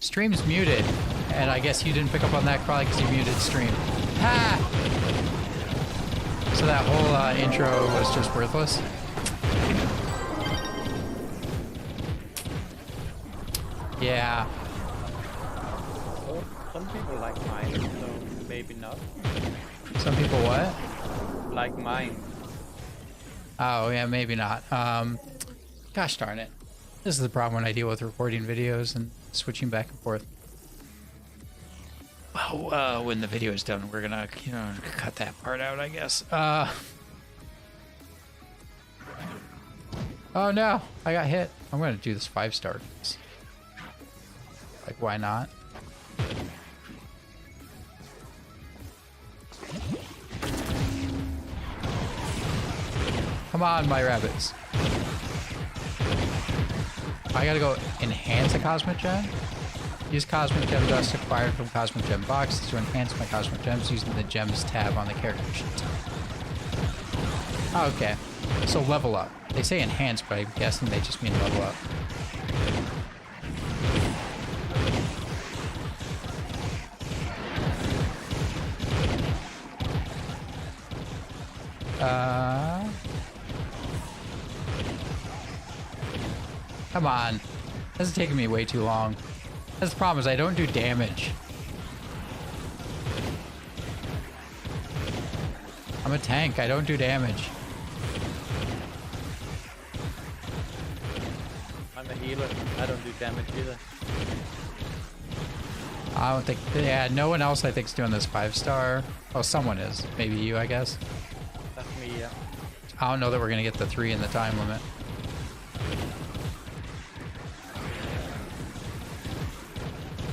Stream's muted. And I guess you didn't pick up on that probably because you muted stream. Ha! So that whole intro was just worthless. Yeah. So, some people like mine, so maybe not. Some people what? Like mine. Oh, yeah, maybe not. Gosh darn it. This is the problem when I deal with recording videos and switching back and forth. Well, when the video is done, we're gonna, cut that part out, I guess. Oh no, I got hit. I'm gonna do this 5-star. Like, why not? Come on, my rabbits. I gotta go enhance a Cosmic Gem. Use Cosmic Gem dust acquired from Cosmic Gem boxes to enhance my Cosmic Gems using the Gems tab on the character sheet. Oh, okay. So level up. They say enhance, but I'm guessing they just mean level up. Come on. This is taking me way too long. That's the problem, is I don't do damage. I'm a tank, I don't do damage. I'm a healer. I don't do damage either. I don't think, yeah, no one else I think is doing this 5-star. Oh, someone is. Maybe you, I guess. That's me, yeah. I don't know that we're gonna get the 3 in the time limit.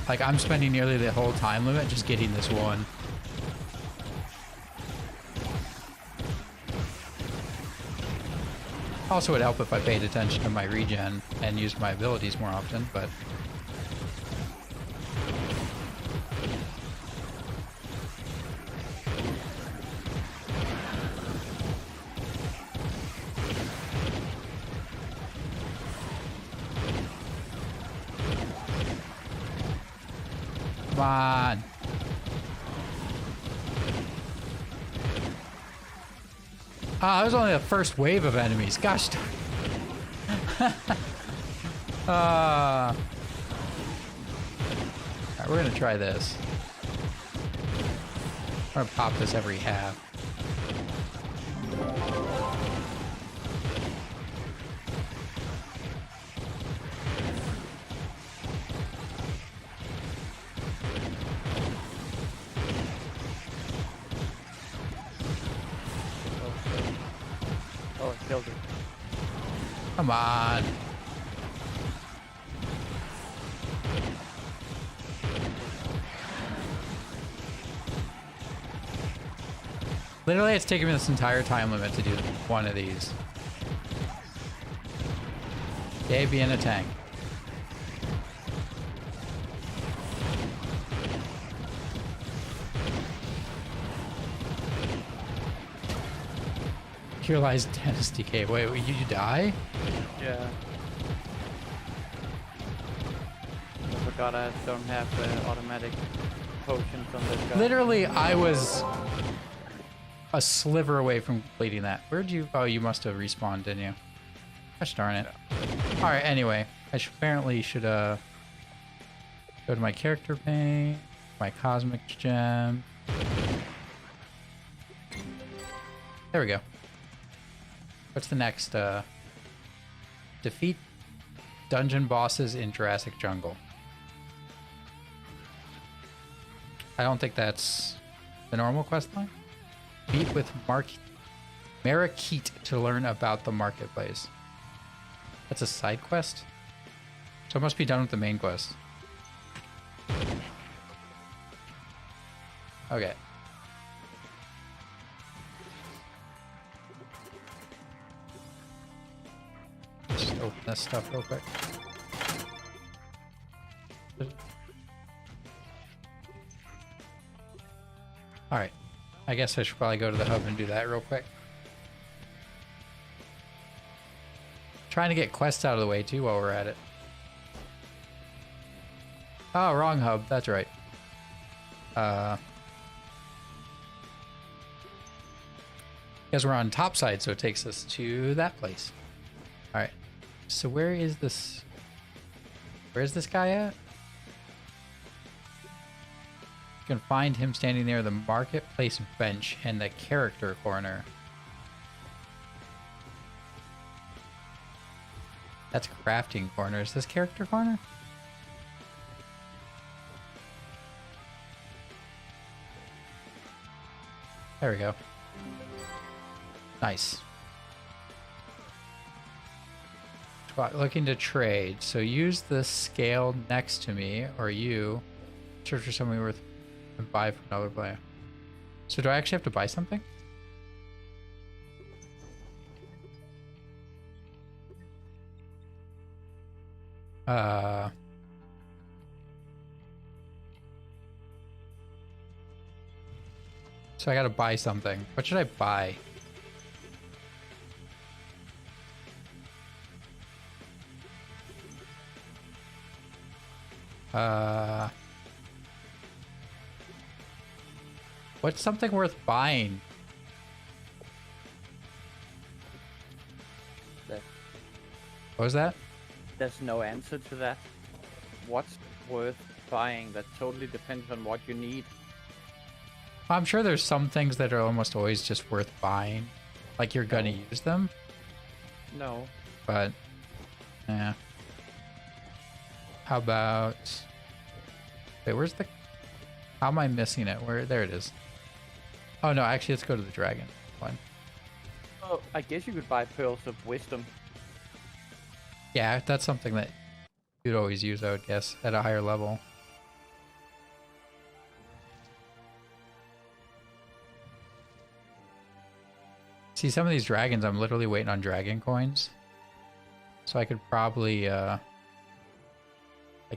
Like, I'm spending nearly the whole time limit just getting this one. Also, it would help if I paid attention to my regen and used my abilities more often, but... Come on. Ah, that was only the first wave of enemies. Gosh. Alright, we're gonna try this. I'm gonna pop this every half. Oh, I killed it. Come on. Literally, it's taken me this entire time limit to do one of these. Yay, being a tank. Here lies Dennis DK. Wait, you die? Yeah. I forgot I don't have automatic potions on this guy. Literally, I was a sliver away from completing that. Where'd you... Oh, you must have respawned, didn't you? Gosh darn it. Alright, anyway. I apparently should, go to my character pane, my Cosmic Gem. There we go. What's the next, defeat dungeon bosses in Jurassic Jungle. I don't think that's the normal quest line. Meet with Marikit to learn about the marketplace. That's a side quest? So it must be done with the main quest. Okay. Just open this stuff real quick. Alright. I guess I should probably go to the hub and do that real quick. Trying to get quests out of the way too while we're at it. Oh, wrong hub. That's right. Because we're on top side, so it takes us to that place. All right. So where is this? Where's this guy at? You can find him standing near the marketplace bench and the character corner. That's crafting corner. Is this character corner? There we go. Nice. Looking to trade. So use the scale next to me, or you search for something worth and buy from another player. So do I actually have to buy something? So I gotta buy something. What should I buy? What's something worth buying? What was that? There's no answer to that. What's worth buying? That totally depends on what you need. I'm sure there's some things that are almost always just worth buying. Like you're gonna use them. No. But, yeah. How about... Wait, where's the... How am I missing it? Where? There it is. Oh, no, actually, let's go to the dragon one. Oh, I guess you could buy Pearls of Wisdom. Yeah, that's something that you'd always use, I would guess, at a higher level. See, some of these dragons, I'm literally waiting on dragon coins. So I could probably, like,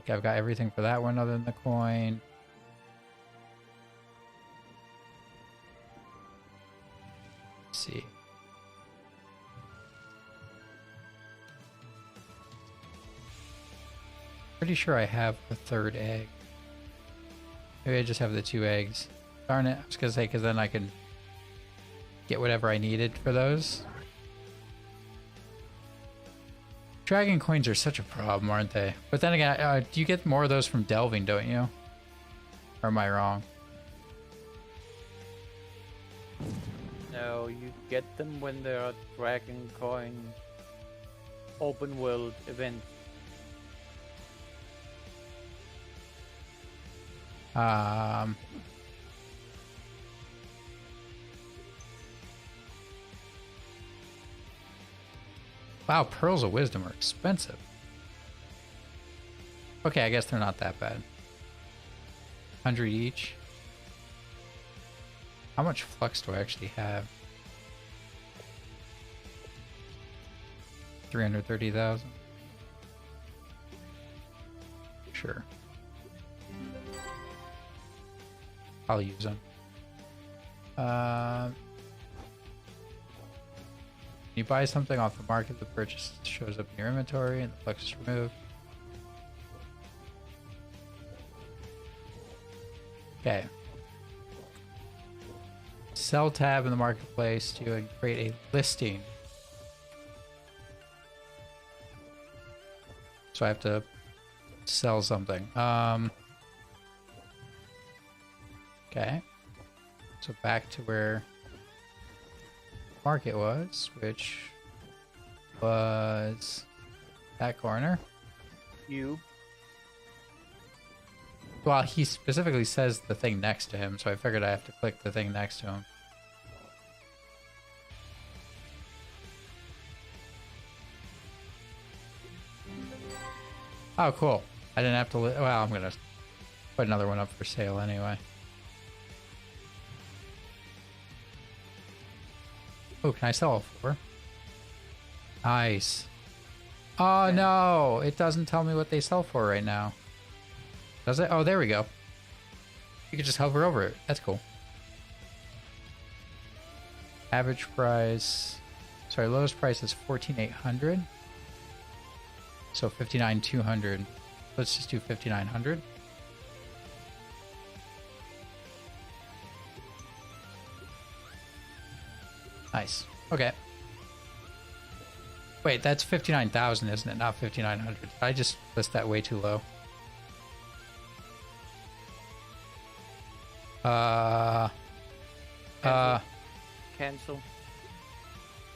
I've got everything for that one other than the coin. Let's see. Pretty sure I have the third egg. Maybe I just have the 2 eggs. Darn it, I was gonna say, because then I can get whatever I needed for those. Dragon coins are such a problem, aren't they? But then again, you get more of those from delving, don't you? Or am I wrong? No, you get them when there are Dragon Coin open world events. Wow, Pearls of Wisdom are expensive. Okay, I guess they're not that bad. 100 each. How much flux do I actually have? 330,000. Sure. I'll use them. You buy something off the market, the purchase shows up in your inventory and the flux is removed. Okay. Sell tab in the marketplace to create a listing. So I have to sell something. Okay. So back to where market was, which was that corner. Well, he specifically says the thing next to him, so I figured I have to click the thing next to him. Oh, cool. I didn't have to... Well, I'm going to put another one up for sale anyway. Oh, can I sell it for? Nice. Oh, no. It doesn't tell me what they sell for right now. Does it? Oh, there we go. You can just hover over it. That's cool. Average price... Sorry, lowest price is 14,800. So 59,200. Let's just do 5,900. Nice. Okay. Wait, that's 59,000, isn't it? Not 5,900. Did I just list that way too low? Cancel.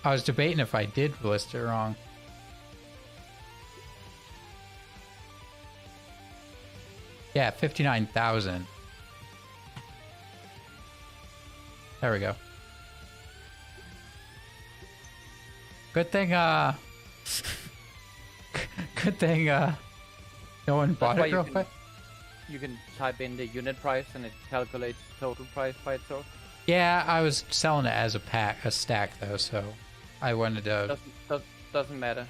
I was debating if I did list it wrong. Yeah, 59,000. There we go. Good thing, good thing, no one bought why it real quick. You can type in the unit price and it calculates the total price by itself. Yeah, I was selling it as a stack though, so I wanted to. Doesn't matter.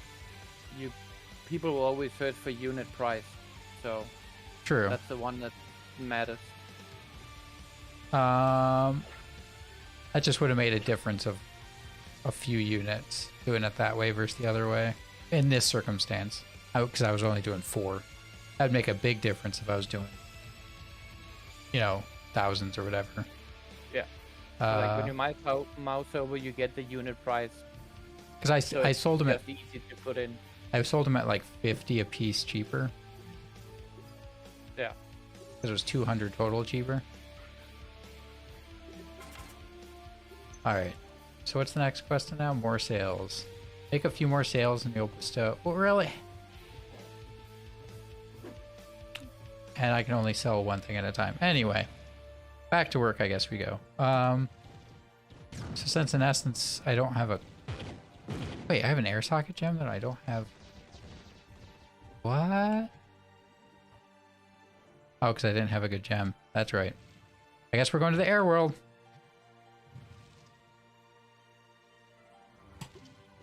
People will always search for unit price, so True. that's the one that matters. That just would have made a difference of a few units doing it that way versus the other way in this circumstance, because I was only doing 4. That'd make a big difference if I was doing, you know, thousands or whatever. Yeah. So like when you mouse over, you get the unit price. Because I sold them at easy to put in. I sold them at like 50 a piece cheaper. Yeah. Because it was 200 total cheaper. All right. So what's the next question now? More sales. Make a few more sales and you'll bestow. Well, really? And I can only sell one thing at a time. Anyway, back to work, I guess we go. So since in essence, I don't have a... Wait, I have an air socket gem that I don't have... What? Oh, because I didn't have a good gem. That's right. I guess we're going to the air world.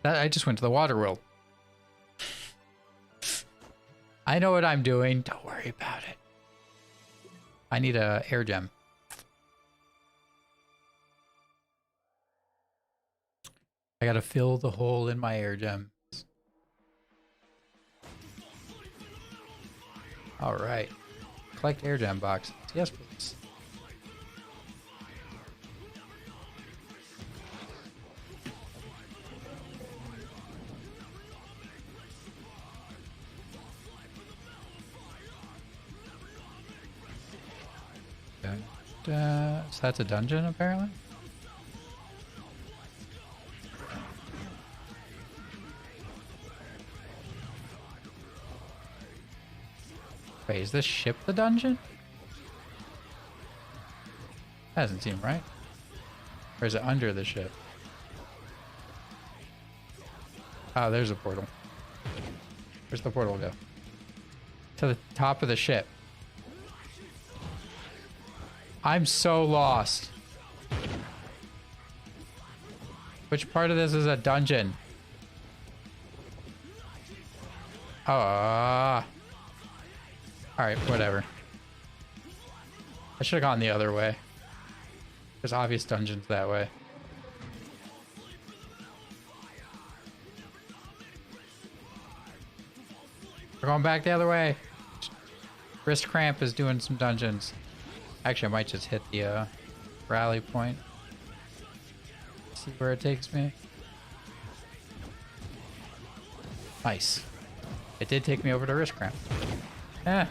I just went to the water world. I know what I'm doing. Don't worry about it. I need a air gem. I gotta fill the hole in my air gems. All right. Collect air gem boxes. Yes, please. So that's a dungeon, apparently? Wait, is this ship the dungeon? That doesn't seem right. Or is it under the ship? Oh, there's a portal. Where's the portal go? To the top of the ship. I'm so lost. Which part of this is a dungeon? Alright, whatever. I should have gone the other way. There's obvious dungeons that way. We're going back the other way. Wrist cramp is doing some dungeons. Actually, I might just hit the rally point. See where it takes me. Nice. It did take me over to wrist cramp. Eh.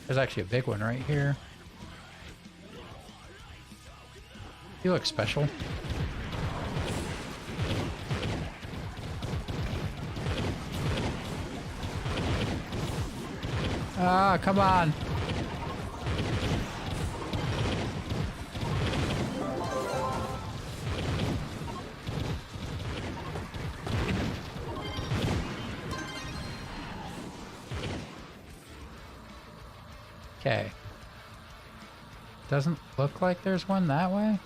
There's actually a big one right here. You look special. Ah, come on. Okay. Doesn't look like there's one that way.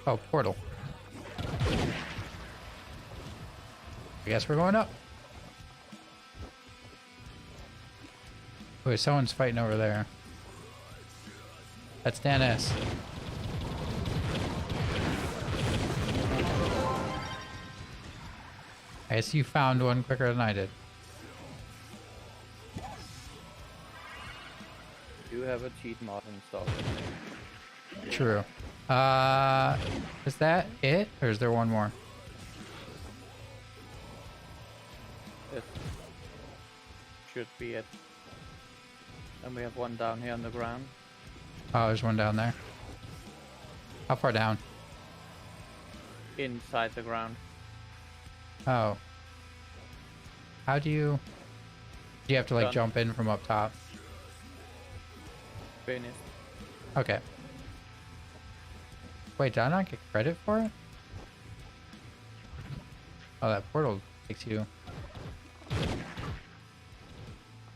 Oh, portal. I guess we're going up. Wait, someone's fighting over there. That's Dan S. I guess you found one quicker than I did. You have a cheat mod installed. True. Is that it? Or is there one more? It should be it. And we have one down here on the ground. Oh, there's one down there. How far down? Inside the ground. Oh. How do you... Do you have to, like, Done. jump in from up top? Finished. Okay. Wait, did I not get credit for it? Oh, that portal takes you...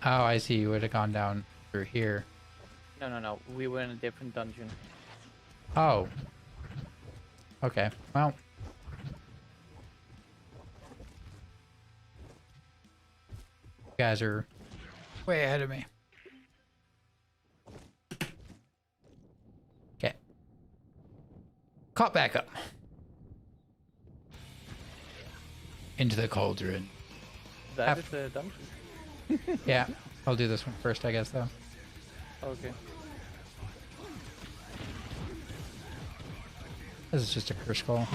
Oh, I see. You would have gone down through here. No. We were in a different dungeon. Oh. Okay. Well. You guys are way ahead of me. Okay. Caught back up. Into the cauldron. That is a dungeon. Yeah. I'll do this one first, I guess, though. Okay. This is just a curse skull.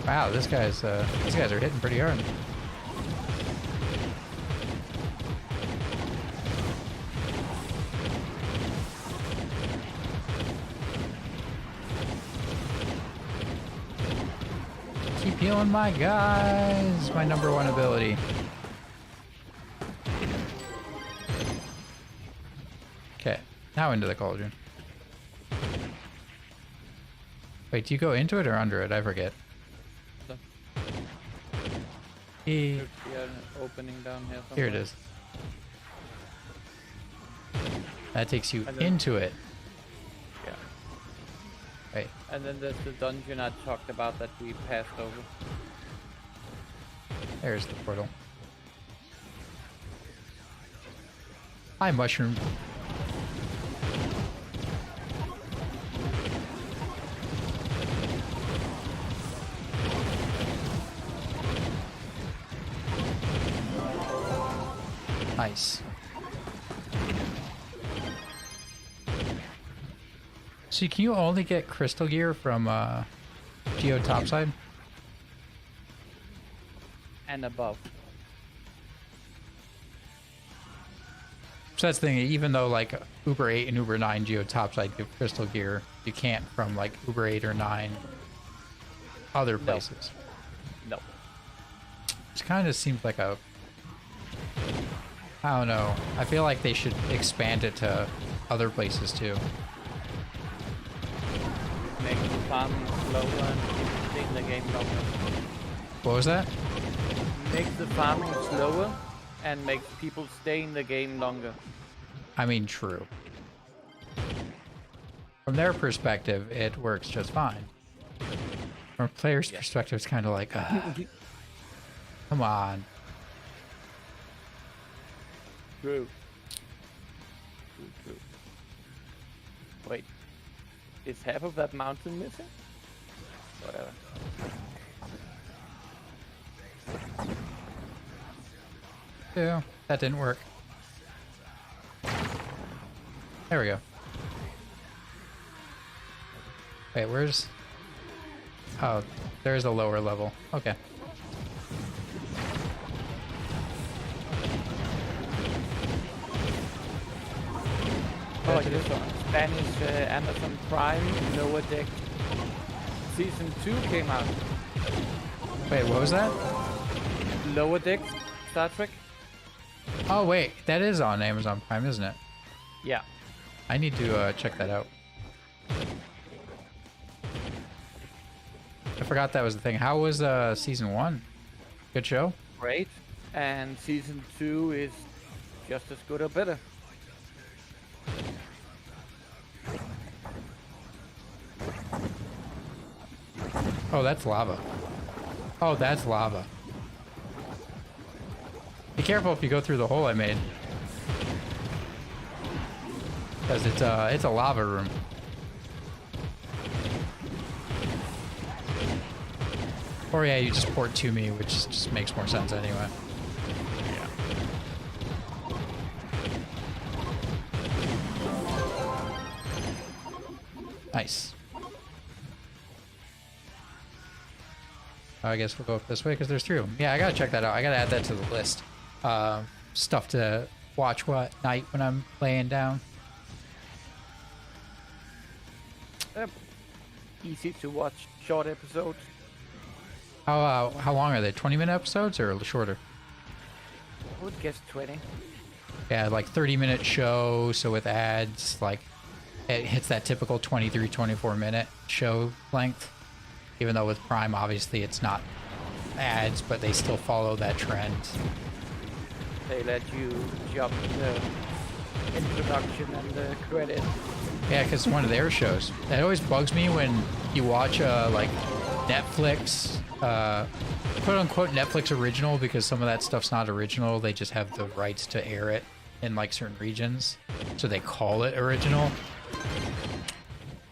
Wow, these guys are hitting pretty hard. Keep healing my guys. My number one ability. Okay, now into the cauldron. Wait, do you go into it or under it? I forget. So, E should be an opening down here somewhere. Here it is. That takes you And then- into it. Yeah. Wait, And then there's the dungeon I talked about that we passed over. there's the portal. Hi, mushroom. Nice. So can you only get crystal gear from Geo Topside? And above. So that's the thing, even though like Uber 8 and Uber 9 Geo Topside give crystal gear, you can't from like Uber 8 or 9 other places. No. Which kind of seems like a... I don't know. I feel like they should expand it to other places too. Make the farming slower and stay in the game longer. What was that? Make the farming slower and make people stay in the game longer. I mean, true. From their perspective, it works just fine. From a player's perspective, it's kind of like, come on. True. Wait. Is half of that mountain missing? Whatever. Yeah, that didn't work. There we go. Wait, where's... Oh, there's a lower level. Okay. Oh, I just saw Spanish Amazon Prime Lower Deck Season 2 came out. Wait, what was that? Lower Deck Star Trek? Oh, wait, that is on Amazon Prime, isn't it? Yeah. I need to check that out. I forgot that was the thing. How was season 1? Good show? Great. And Season 2 is just as good or better. Oh, that's lava. Oh, that's lava. Be careful if you go through the hole I made. Because it's a lava room. Or yeah, you just port to me, which just makes more sense anyway. Yeah. Nice. I guess we'll go this way because there's 3 of them. Yeah, I gotta check that out. I gotta add that to the list. Stuff to watch night when I'm laying down. Yep. Easy to watch short episodes. How long are they? 20-minute episodes or shorter? I would guess 20. Yeah, like 30-minute show. So with ads, like it hits that typical 23, 24-minute show length. Even though with Prime, obviously it's not ads, but they still follow that trend. They let you jump the introduction and the credits. Yeah, because one of their shows. That always bugs me when you watch like Netflix, quote unquote Netflix original, because some of that stuff's not original. They just have the rights to air it in like certain regions, so they call it original.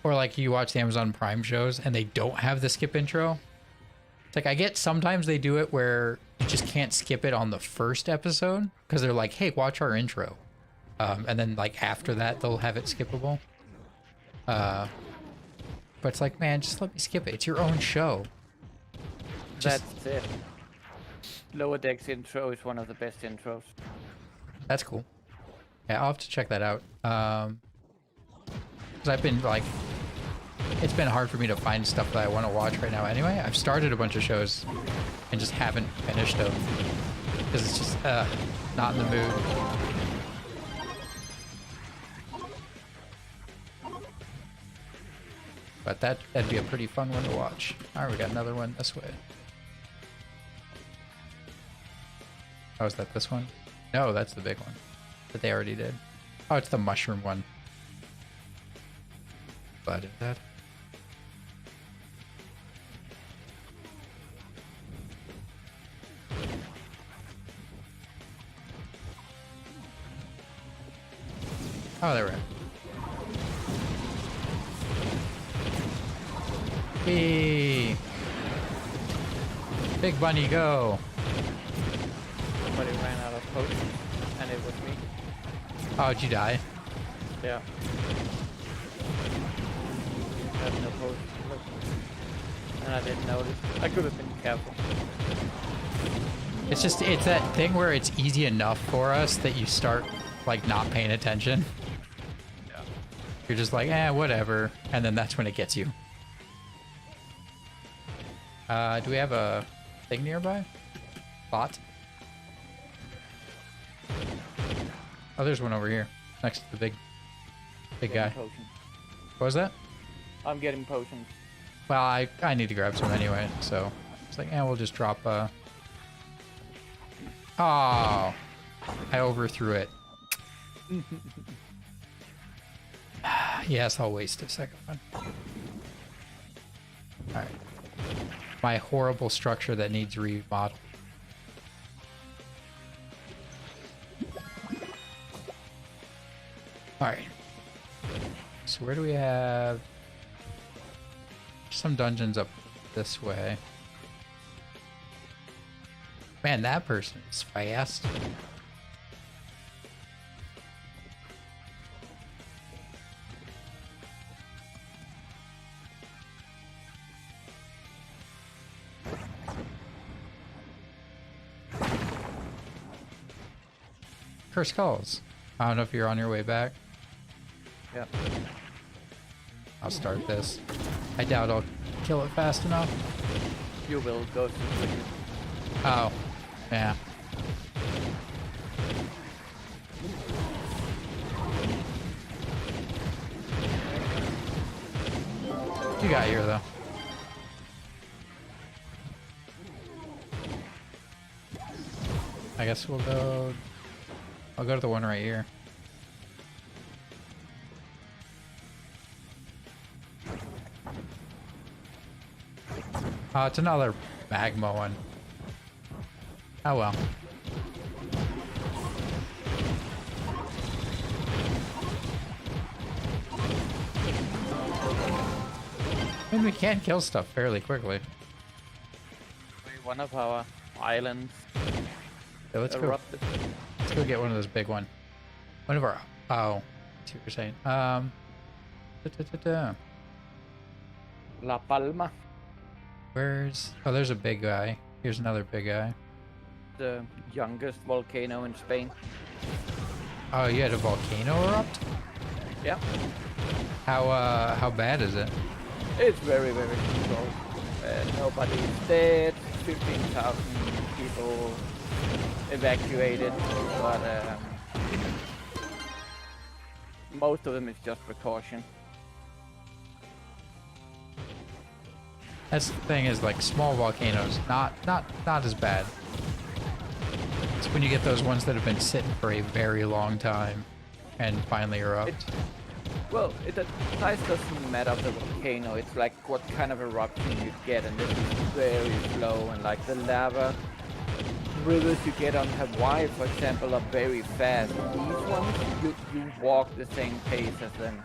Or like you watch the Amazon Prime shows and they don't have the skip intro. It's like I get sometimes they do it where you just can't skip it on the first episode because they're like, hey, watch our intro. And then like after that, they'll have it skippable. But it's like, man, just let me skip it. It's your own show. Just, That's it. Lower Decks intro is one of the best intros. that's cool. Yeah, I'll have to check that out. Because I've been like, it's been hard for me to find stuff that I want to watch right now anyway. I've started a bunch of shows and just haven't finished them because it's just not in the mood. But that'd be a pretty fun one to watch. All right, we got another one this way. Oh, is that this one? No, that's the big one that they already did. Oh, it's the mushroom one. But is that? Oh, there we go. Hey. Big bunny, go. Somebody ran out of potions, and it was me. Oh, did you die? Yeah. I have no potions. Look. And I didn't notice. I could have been careful. It's that thing where it's easy enough for us that you start like not paying attention. Yeah. You're just like, whatever. And then that's when it gets you. Do we have a thing nearby? Bot? Oh, there's one over here. Next to the big guy. Potions. What was that? I'm getting potions. Well, I need to grab some anyway, so it's like, we'll just drop Oh, I overthrew it. Yes, I'll waste a second one. Alright. My horrible structure that needs remodeled. Alright. So where do we have some dungeons up this way? Man, that person is fast. Cursed Skulls. I don't know if you're on your way back. Yeah. I'll start this. I doubt I'll kill it fast enough. You will go to the Oh, yeah. You got here though. I guess we'll go. I'll go to the one right here. It's another magma one. Oh well. I mean, we can kill stuff fairly quickly. One of our islands So let's go. erupted. Let's go get one of those big one. One of our. Oh, I see what you're saying. Da-da-da-da. La Palma, Where's? Oh, there's a big guy. Here's another big guy. the youngest volcano in Spain. Oh, you had a volcano erupt? Yeah, How bad is it? it's very, very controlled. Nobody is dead. 15,000 people evacuated, but most of them is just precaution. That's the thing is like small volcanoes, not as bad. It's when you get those ones that have been sitting for a very long time and finally erupt. Well, the size doesn't matter of the volcano. It's like what kind of eruption you get, and this is very slow. And like the lava rivers you get on Hawaii, for example, are very fast. These ones, you walk the same pace as them.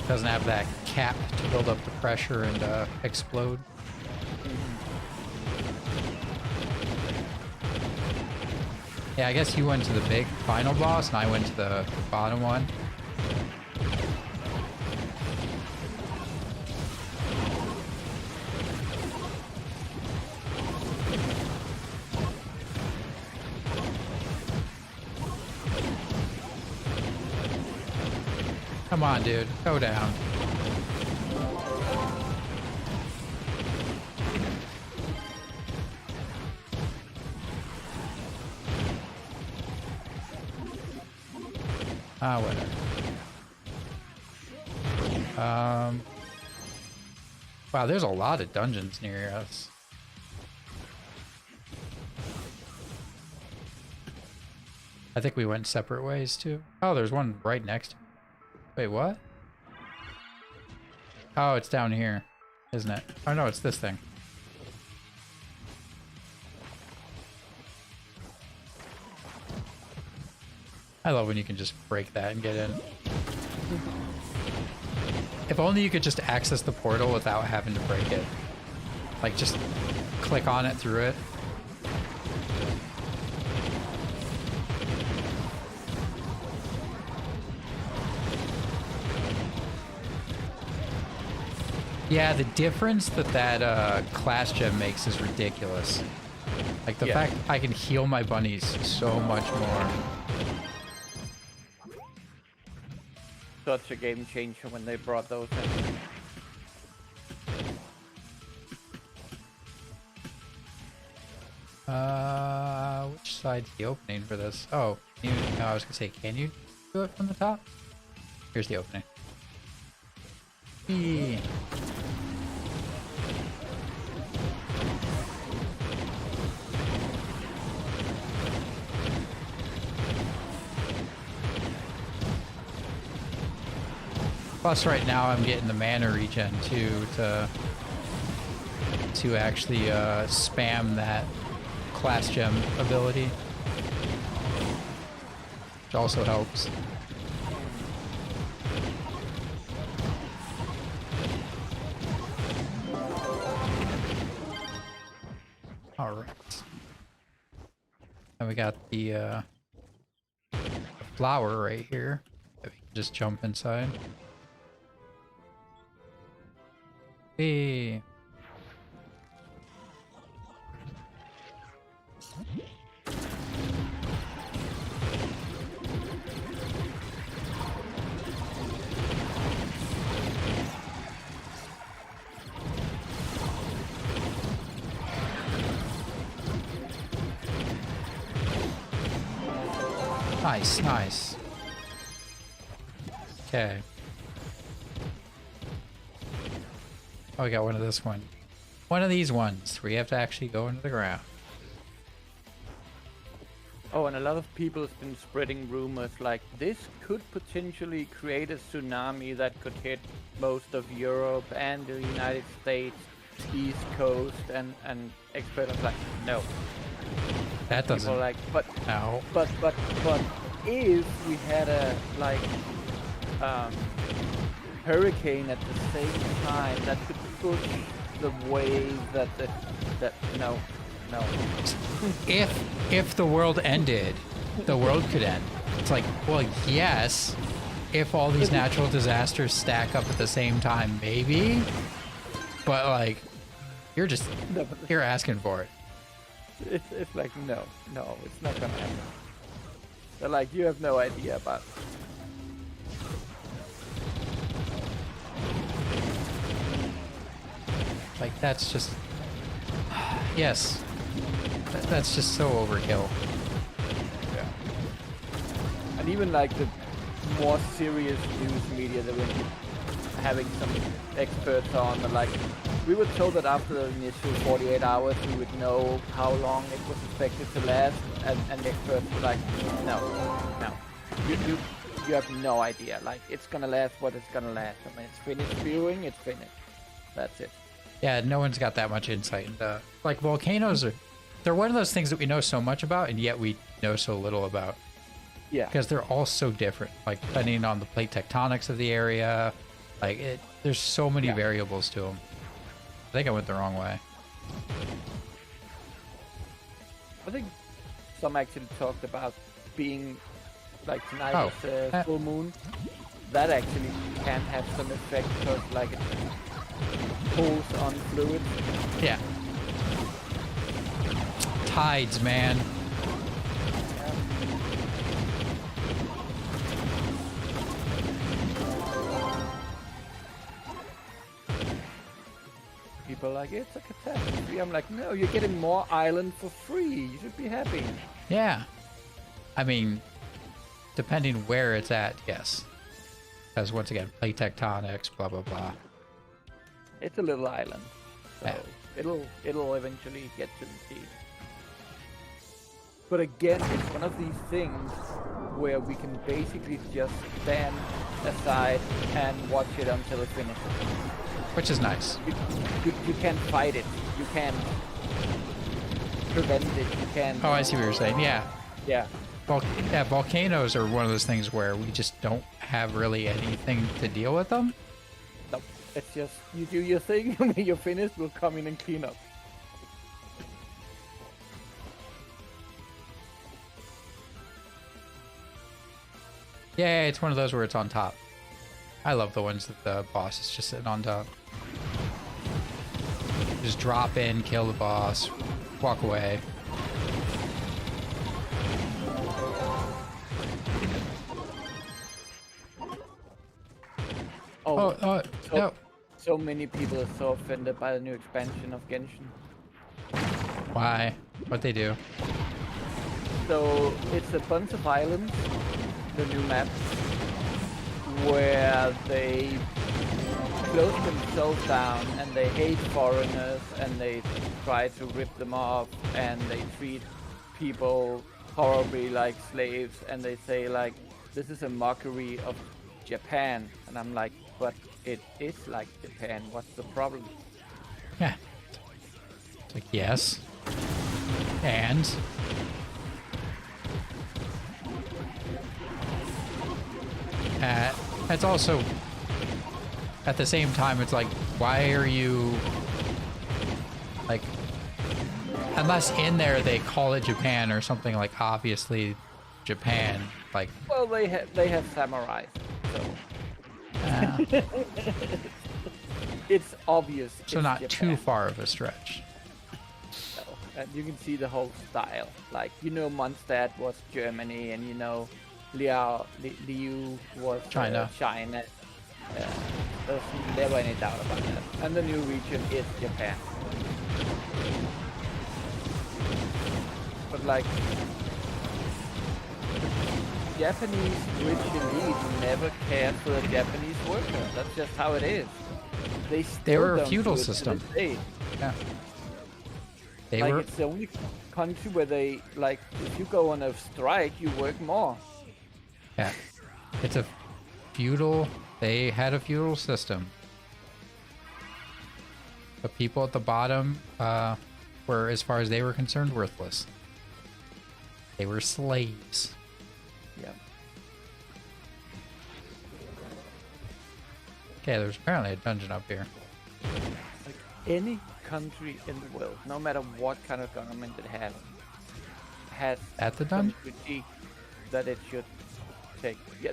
Doesn't have that cap to build up the pressure and explode. Yeah, I guess you went to the big final boss and I went to the bottom one. Come on, dude. Go down. Ah, whatever. Wow, there's a lot of dungeons near us. I think we went separate ways too. Oh, there's one right next. Wait, what? Oh, it's down here, isn't it? Oh no, it's this thing. I love when you can just break that and get in. If only you could just access the portal without having to break it. Like, just click on it through it. Yeah, the difference that class gem makes is ridiculous. Like, the fact I can heal my bunnies so much more. Such a game changer when they brought those in. Which side's the opening for this? Oh, no, I was gonna say, can you do it from the top? Here's the opening. Eee. Plus, right now I'm getting the mana regen too to actually spam that class gem ability, which also helps. All right, and we got the flower right here that we can just jump inside. Hey. Nice, nice. Okay. Oh, we got one of this one. One of these ones where you have to actually go into the ground. Oh, and a lot of people have been spreading rumors like this could potentially create a tsunami that could hit most of Europe and the United States, East Coast, and experts are like, no. That doesn't. People are like, but No. but if we had a like um, hurricane at the same time that could push the wave that no. If the world ended, the world could end. It's like, well, yes, if all these natural disasters stack up at the same time, maybe. But like, you're asking for it. It's like no, it's not gonna happen. They're like, you have no idea about. Like, that's just, yes, that's just so overkill. Yeah. And even like the more serious news media that we're having some experts on, like we were told that after the initial 48 hours we would know how long it was expected to last, and the experts were like, no, you have no idea. Like, it's gonna last what it's gonna last. I mean, it's finished spewing, it's finished. That's it. Yeah, no one's got that much insight into, like, volcanoes they're one of those things that we know so much about and yet we know so little about. Yeah. Because they're all so different, like depending on the plate tectonics of the area. Like, there's so many variables to them. I think I went the wrong way. I think some actually talked about being like tonight is full moon. That actually can have some effect because like it pulls on fluid. Yeah. Tides, man. People are like, it's a catastrophe. I'm like, no, you're getting more island for free. You should be happy. Yeah. I mean, depending where it's at, yes. Because once again, plate tectonics, blah, blah, blah. It's a little island. So Yeah. it'll eventually get to the sea. But again, it's one of these things where we can basically just stand aside and watch it until it finishes. Which is nice. You can't fight it. You can't prevent it. You can't. Oh, I see what you're saying. Yeah. Yeah. Volcanoes are one of those things where we just don't have really anything to deal with them. No. It's just you do your thing. When you're finished, we'll come in and clean up. Yeah, it's one of those where it's on top. I love the ones that the boss is just sitting on top. Just drop in, kill the boss, walk away. No. So many people are so offended by the new expansion of Genshin. Why? What'd they do? So it's a bunch of islands, the new map, where they close themselves down and they hate foreigners and they try to rip them off and they treat people horribly like slaves and they say like, this is a mockery of Japan. And I'm like, but it is like Japan, what's the problem? Yeah. It's like, yes. And? It's also, at the same time, it's like, why are you, like, unless in there they call it Japan or something like obviously Japan, like. Well, they have samurais, so. It's obvious. So it's not Japan. too far of a stretch. No. And you can see the whole style. Like, you know, Mondstadt was Germany, and you know, Liu was China. China. There's never any doubt about that. And the new region is Japan. But like, Japanese rich elite never cared for the Japanese worker. That's just how it is. They were a don't feudal do it to system. this day. Yeah. They Like, were. it's the only country where they, like, if you go on a strike, you work more. Yeah. It's a feudal. They had a feudal system. The people at the bottom were, as far as they were concerned, worthless. They were slaves. Yeah. Okay, there's apparently a dungeon up here. Like any country in the world, no matter what kind of government it has At the some dungeon? critique that it should take. Yeah,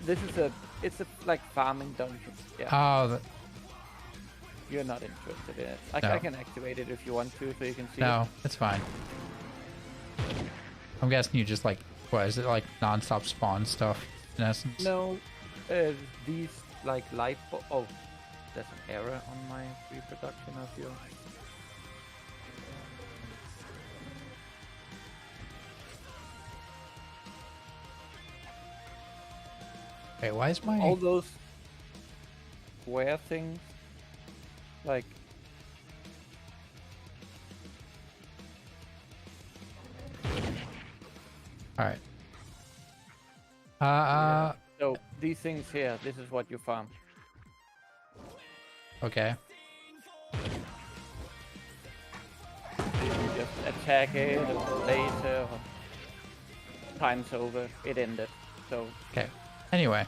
it's a like farming dungeon. Yeah, Oh, you're not interested in it. No. I can activate it if you want to, so you can see no, it's fine. I'm guessing you just like, what is it, like non-stop spawn stuff in essence? it. No, these like oh, there's an error on my reproduction of you. Wait, why is my... All those square things, like Alright. so these things here, this is what you farm. Okay. You just attack it, and later, time's over, it ended. So Okay. Anyway,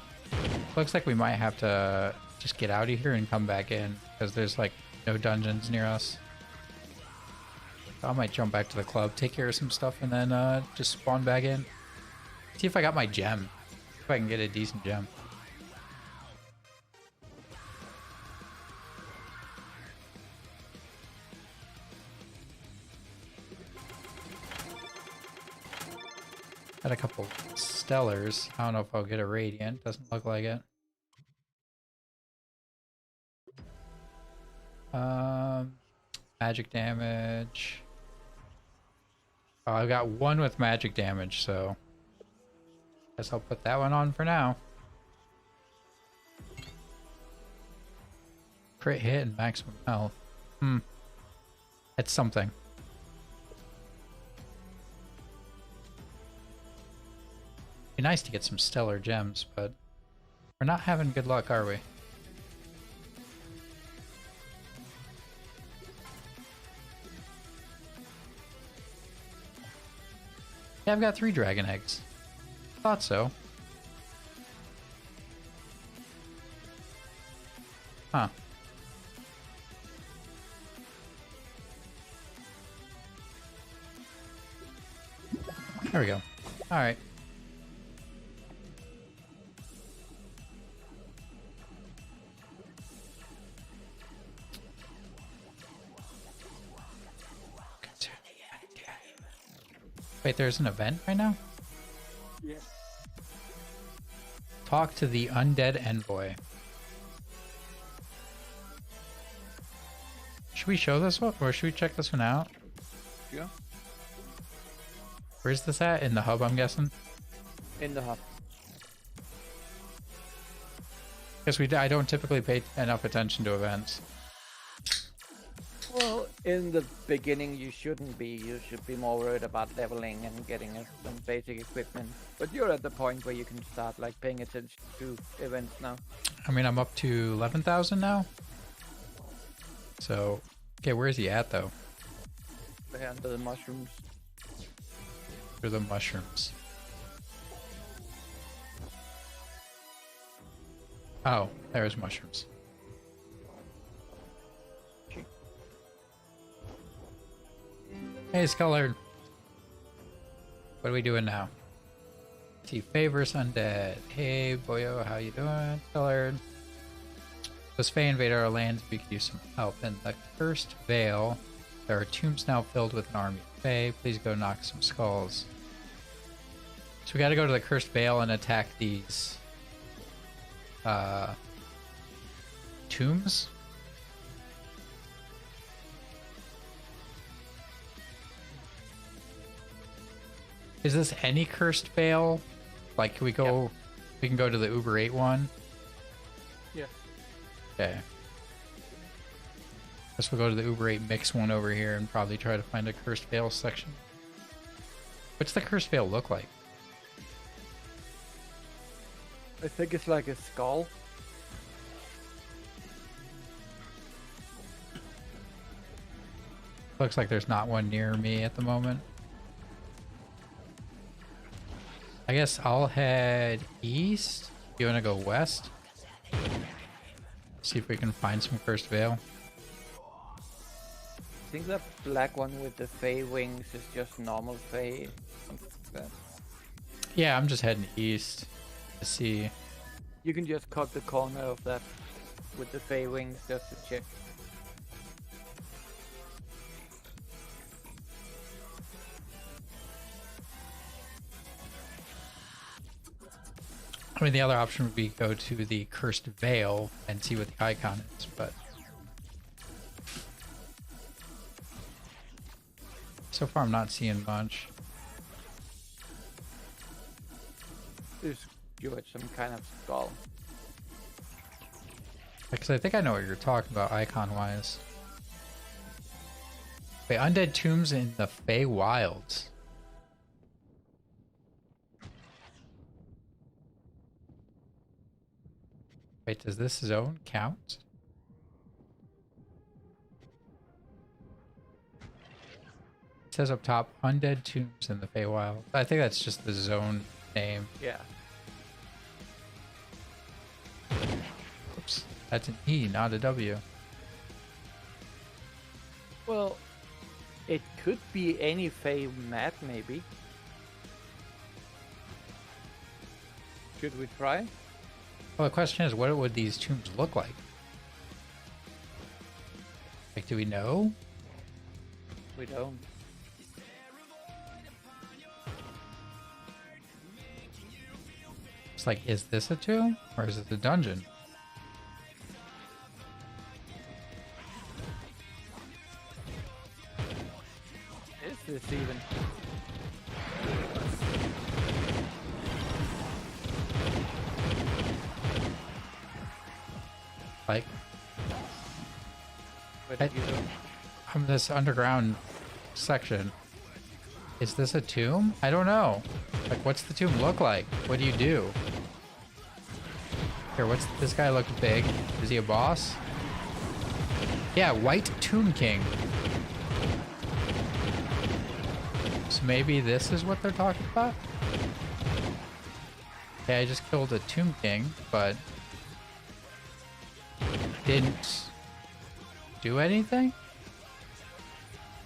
looks like we might have to just get out of here and come back in because there's like no dungeons near us. I might jump back to the club, take care of some stuff, and then just spawn back in. See if I got my gem. If I can get a decent gem. Got a couple stellars. I don't know if I'll get a radiant. Doesn't look like it. Magic damage. Oh, I've got one with magic damage, so guess I'll put that one on for now. Crit hit and maximum health. That's something. Be nice to get some stellar gems, but we're not having good luck, are we? Yeah, I've got 3 dragon eggs. Thought so. Huh. There we go. Alright. Wait, there's an event right now? yeah. Talk to the undead envoy. Should we show this one, or should we check this one out? Yeah. Where's this at? In the hub, I'm guessing? In the hub. Because I don't typically pay enough attention to events. Well, in the beginning you shouldn't be. You should be more worried about leveling and getting some basic equipment. But you're at the point where you can start like paying attention to events now. I mean, I'm up to 11,000 now. So, okay, where is he at though? There under the mushrooms. For the mushrooms. Oh, there's mushrooms. Hey, Scullard. What are we doing now? He favors undead. Hey, boyo, how you doing, Scullard? Those Fae invaded our lands. We could use some help. In the Cursed Vale, there are tombs now filled with an army of Fae. Please go knock some skulls. So we got to go to the Cursed Vale and attack these tombs. Is this any Cursed Vale? Like, can we go? Yeah. We can go to the Uber 8 one. Yeah. Okay. Guess we'll go to the Uber 8 mix one over here and probably try to find a Cursed Vale section. What's the Cursed Vale look like? I think it's like a skull. Looks like there's not one near me at the moment. I guess I'll head east. You want to go west? See if we can find some Cursed Veil. I think the black one with the Fey wings is just normal Fey. Something like that. Yeah, I'm just heading east to see. You can just cut the corner of that with the Fey wings just to check. I mean, the other option would be go to the Cursed Veil and see what the icon is, but so far I'm not seeing much. Just give it some kind of skull. Because I think I know what you're talking about icon-wise. Wait, Undead Tombs in the Fey Wilds. Wait, does this zone count? It says up top, Undead Tombs in the Feywild. I think that's just the zone name. Yeah. Oops, that's an E, not a W. Well, it could be any Fey map, maybe. Should we try? Well, the question is, what would these tombs look like? Like, do we know? We don't. It's like, is this a tomb or is it the dungeon? Is this even? Like, What did you do? from this underground section. Is this a tomb? I don't know. Like, what's the tomb look like? What do you do? Here, what's this guy look big? Is he a boss? Yeah, White Tomb King. So maybe this is what they're talking about? Okay, I just killed a Tomb King, but didn't do anything?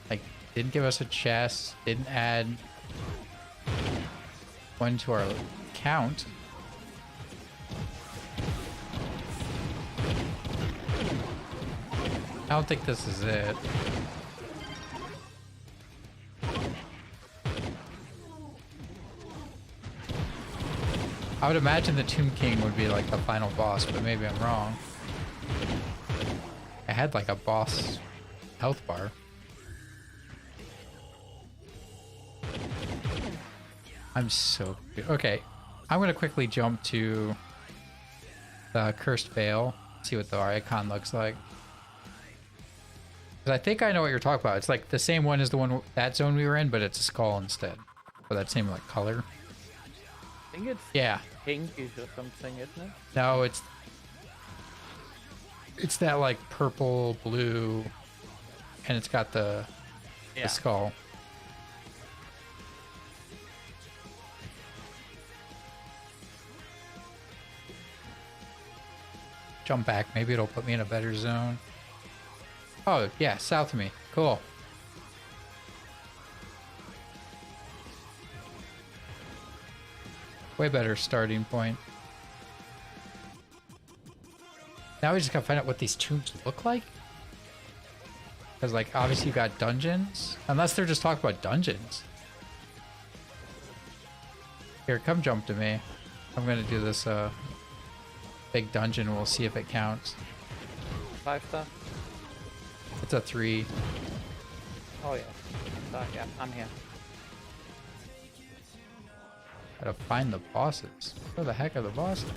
Like, didn't give us a chest, didn't add one to our count. I don't think this is it. I would imagine the Tomb King would be like the final boss, but maybe I'm wrong. I had like a boss health bar. I'm so good. Okay, I'm gonna quickly jump to the Cursed Veil, see what the icon looks like. 'Cause I think I know what you're talking about. It's like the same one as the one that zone we were in, but it's a skull instead. For that same like color. I think it's Yeah. pinkish or something, isn't it? No, it's that like purple, blue, and it's got the skull. Jump back. Maybe it'll put me in a better zone. Oh, yeah, south of me. Cool. Way better starting point. Now we just gotta find out what these tombs look like. Because, like, obviously you got dungeons. Unless they're just talking about dungeons. Here, come jump to me. I'm gonna do this, big dungeon. We'll see if it counts. 5-star? It's a 3. Oh yeah. Yeah, I'm here. Gotta find the bosses. Where the heck are the bosses?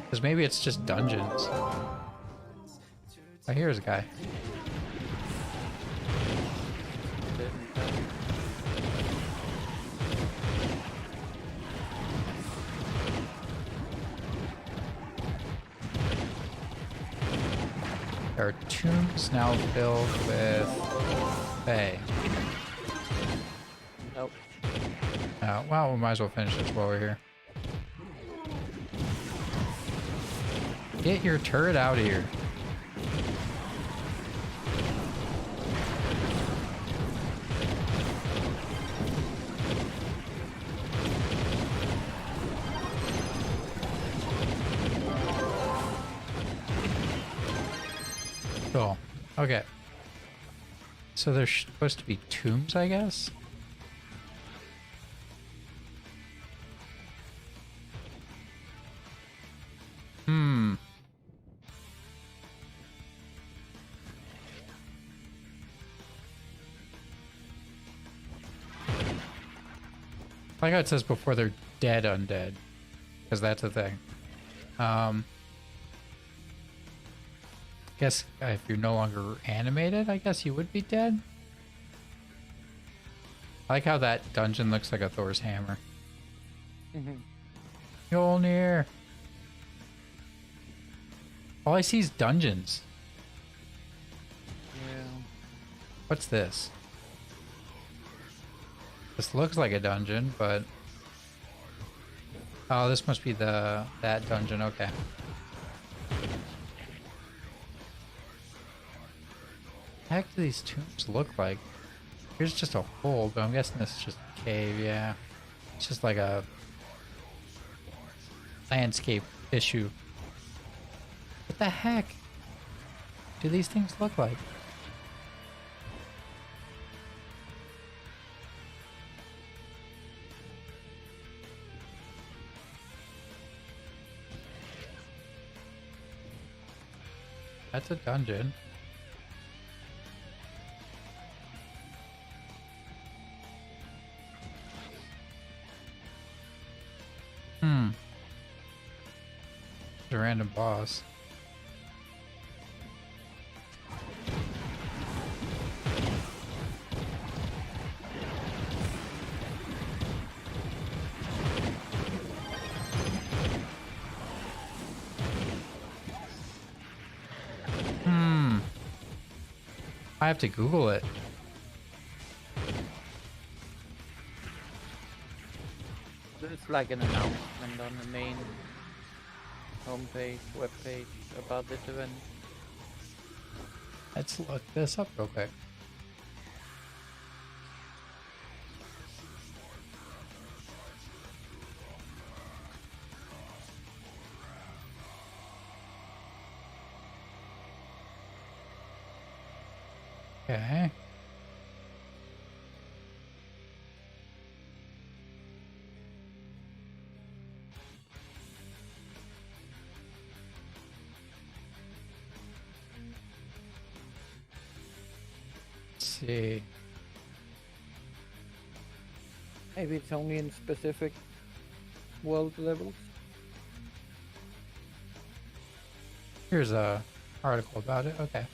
Because maybe it's just dungeons. Oh, here's a guy. There are tombs now filled with Fae. Nope. Well, we might as well finish this while we're here. Get your turret out of here. Cool. Okay. So there's supposed to be tombs, I guess? Hmm. Like how it says before they're dead undead. Because that's a thing. Guess if you're no longer animated, I guess you would be dead. I like how that dungeon looks like a Thor's hammer. Mjolnir. All I see is dungeons. Yeah. What's this? This looks like a dungeon, but... Oh, this must be that dungeon, okay. What the heck do these tombs look like? Here's just a hole, but I'm guessing this is just a cave, yeah. It's just like a landscape issue. What the heck do these things look like? That's a dungeon. A random boss. I have to Google it. There's like an announcement on the main homepage, webpage about this event. Let's look this up real quick. Okay. Let's see. Maybe it's only in specific world levels. Here's a article about it. Okay.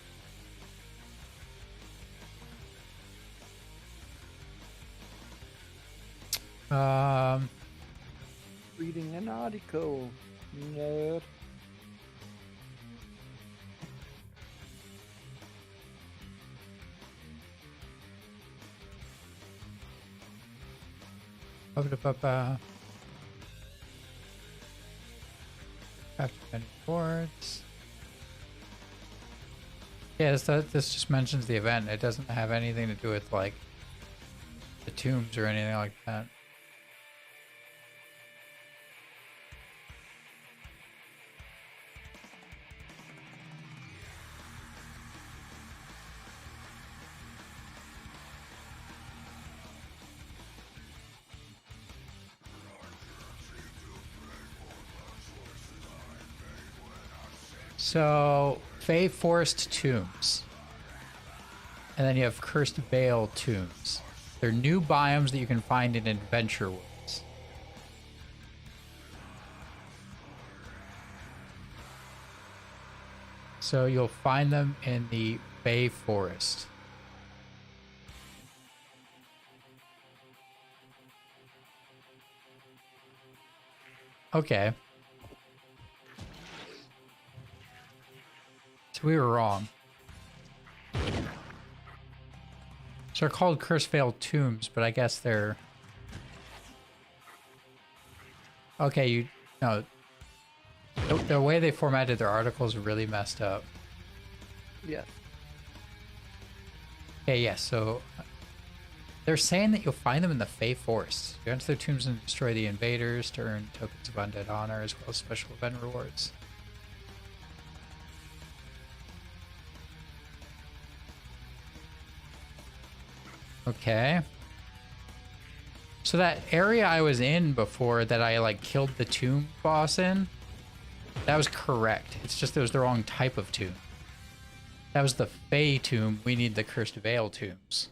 Reading an article. Nerd. After many boards. Yeah, this just mentions the event. It doesn't have anything to do with like the tombs or anything like that. So, Fey Forest Tombs. And then you have Cursed Vale Tombs. They're new biomes that you can find in Adventure Worlds. So you'll find them in the Fey Forest. Okay. So we were wrong. So they're called Cursed Vale Tombs, but I guess they're... Okay, no. The way they formatted their articles really messed up. Yes. Okay, yes, so they're saying that you'll find them in the Fey Forest. You enter their tombs and destroy the invaders to earn tokens of undead honor as well as special event rewards. Okay. So that area I was in before that I like killed the tomb boss in, that was correct. It's just it was the wrong type of tomb. That was the Fey tomb. We need the Cursed Vale tombs.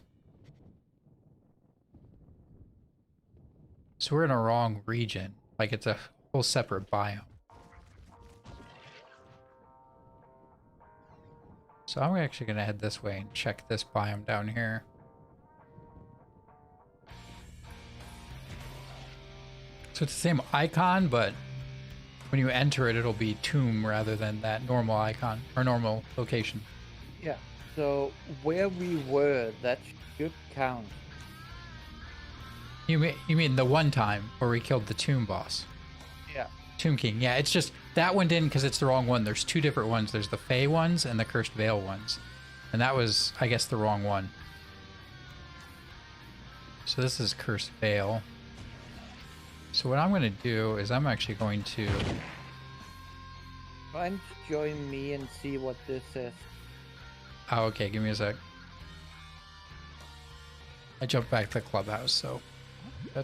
So we're in a wrong region. Like it's a whole separate biome. So I'm actually going to head this way and check this biome down here. So it's the same icon, but when you enter it, it'll be tomb rather than that normal icon or normal location. Yeah. So where we were, that should count. You mean the one time where we killed the tomb boss? Yeah. Tomb King. Yeah, it's just that one didn't because it's the wrong one. There's two different ones. There's the Fey ones and the Cursed Vale ones. And that was, I guess, the wrong one. So this is Cursed Vale. So what I'm going to do is I'm actually going to... Try and join me and see what this says. Oh, okay. Give me a sec. I jumped back to the clubhouse, so... Where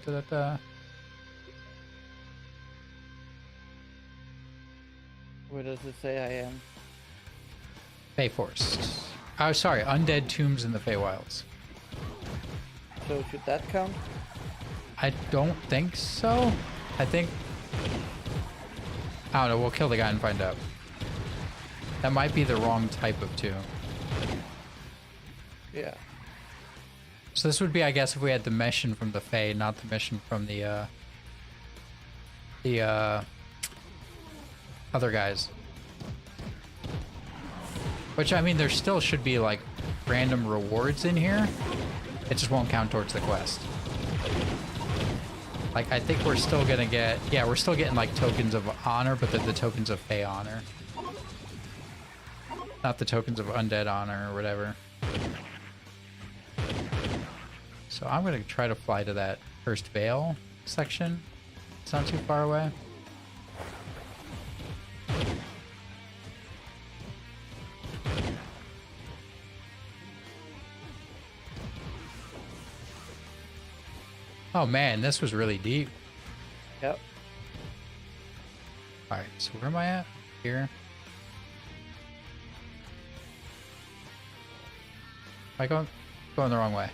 does it say I am? Fey Forest. Oh, sorry. Undead Tombs in the Feywilds. So should that count? I don't think so. I think... I don't know. We'll kill the guy and find out. That might be the wrong type of tomb. Yeah. So this would be, I guess, if we had the mission from the Fey, not the mission from the other guys. Which, I mean, there still should be, like, random rewards in here. It just won't count towards the quest. Like, I think we're still gonna get... Yeah, we're still getting, like, tokens of honor, but they're the tokens of Fey honor. Not the tokens of undead honor or whatever. So I'm gonna try to fly to that Cursed Vale section. It's not too far away. Oh man, this was really deep. Yep. Alright, so where am I at? Here. Am I going the wrong way?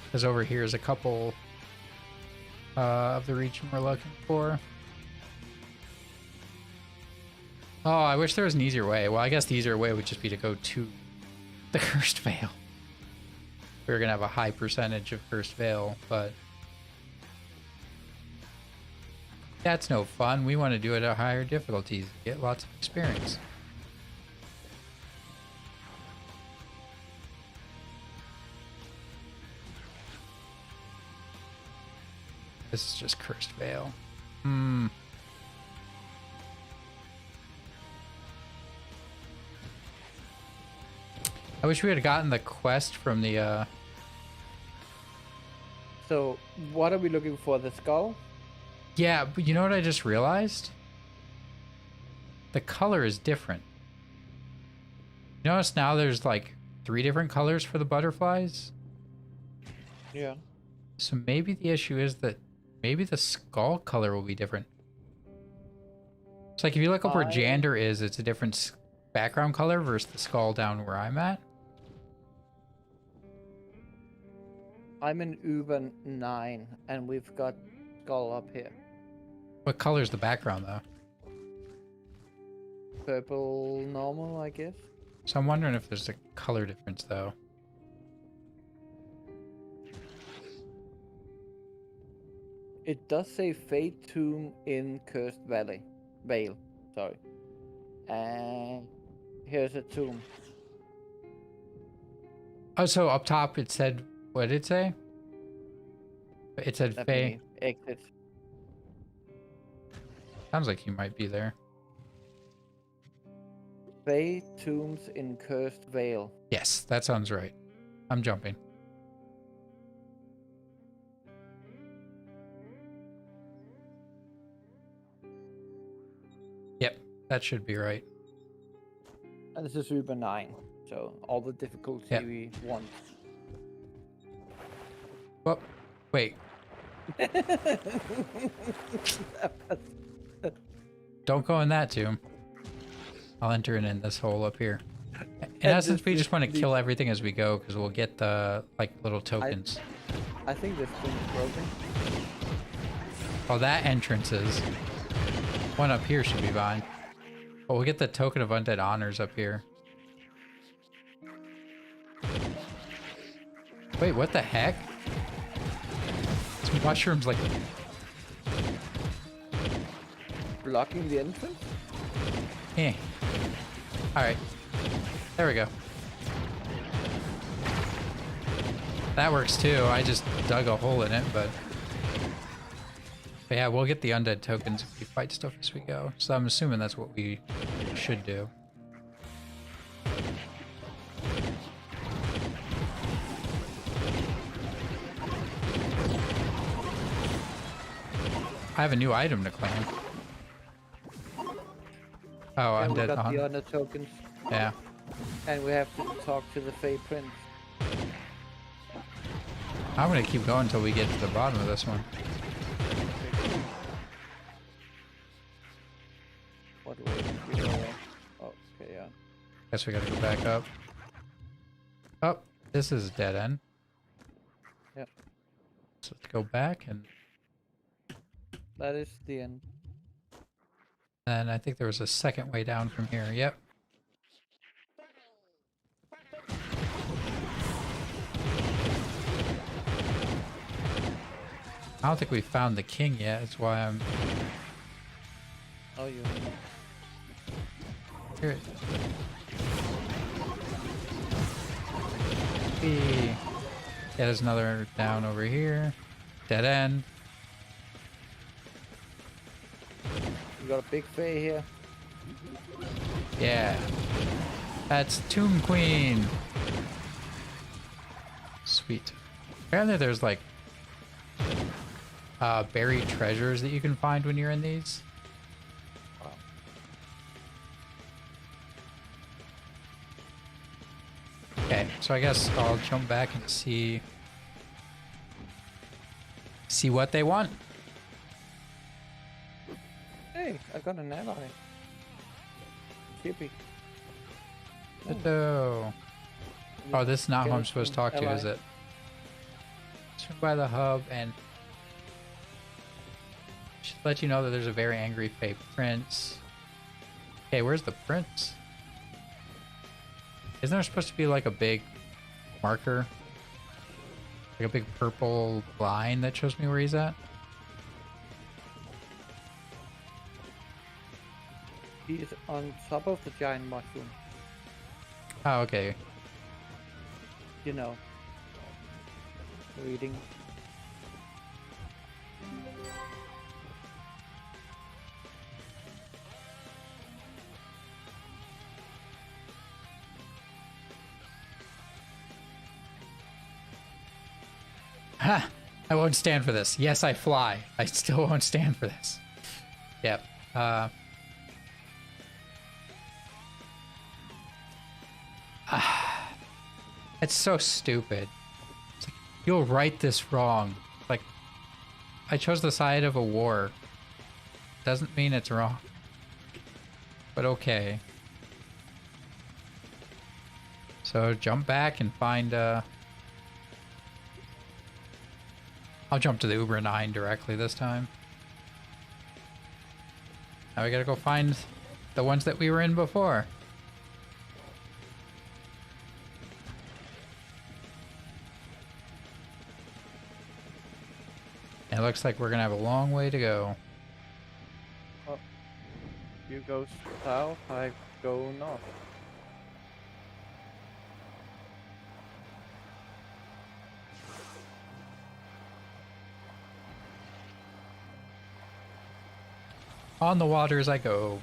Because over here is a couple of the region we're looking for. Oh, I wish there was an easier way. Well, I guess the easier way would just be to go to the Cursed Vale. We were going to have a high percentage of Cursed Vale, but that's no fun. We want to do it at higher difficulties, get lots of experience. This is just Cursed Vale. I wish we had gotten the quest from the, So what are we looking for? The skull? Yeah, but you know what I just realized? The color is different. You notice now there's like 3 different colors for the butterflies? Yeah. So maybe the issue is that maybe the skull color will be different. It's like if you look up where Jander is, it's a different background color versus the skull down where I'm at. I'm in Uber 9 and we've got skull up here. What color is the background though? Purple normal, I guess. So I'm wondering if there's a color difference though. It does say Fate Tomb in Cursed Vale, sorry. And here's a tomb. Oh, so up top it said, what did it say? It said Let Faye. me exit. Sounds like you might be there. Fae tombs in Cursed Vale. Yes, that sounds right. I'm jumping. Yep, that should be right. And this is Uber 9. So all the difficulty Yep. we want. Well, wait. Don't go in that tomb. I'll enter it in this hole up here. In essence, we just want to kill everything as we go because we'll get the like little tokens. I think this thing's broken. Oh, that entrance is. One up here should be fine. But we'll get the token of undead honors up here. Wait, what the heck? It's mushrooms like... Blocking the entrance? Eh. Alright. There we go. That works too. I just dug a hole in it, but yeah, we'll get the undead tokens if we fight stuff as we go. So I'm assuming that's what we should do. I have a new item to claim. Oh, And we undead. got the other tokens. Yeah. And we have to talk to the Fae Prince. I'm gonna keep going until we get to the bottom of this one. What way? We go away. Oh, okay, yeah. Guess we gotta go back up. Oh, this is a dead end. Yep. So let's go back and That is the end. then I think there was a second way down from here. Yep. I don't think we found the king yet. That's why I'm Oh, you. here. Yeah, there's another down over here. Dead end. We got a big Fae here. Yeah. That's Tomb Queen. Sweet. Apparently there's like buried treasures that you can find when you're in these. Wow. Okay, so I guess I'll jump back and see what they want. Hey, I got an ally. Chippy. Oh, this is not who I'm supposed to talk to, Ally. is it? Swing by the hub and should let you know that there's a very angry Fae Prince. Okay, where's the prince? Isn't there supposed to be like a big marker? Like a big purple line that shows me where he's at? He is on top of the giant mushroom. Oh, okay. You know. Reading. Ha! I won't stand for this. Yes, I fly. I still won't stand for this. Yep. It's so stupid. It's like, you'll write this wrong. Like, I chose the side of a war. Doesn't mean it's wrong. But okay. So jump back and find I'll jump to the Uber 9 directly this time. Now we gotta go find the ones that we were in before. And it looks like we're gonna have a long way to go. You go south, I go north. On the water as I go.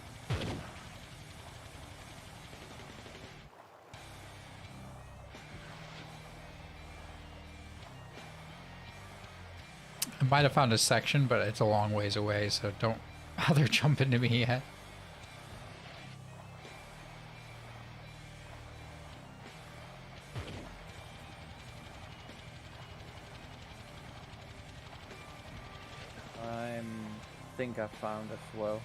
I might have found a section, but it's a long ways away, so don't bother jumping to me yet. I think I found as well.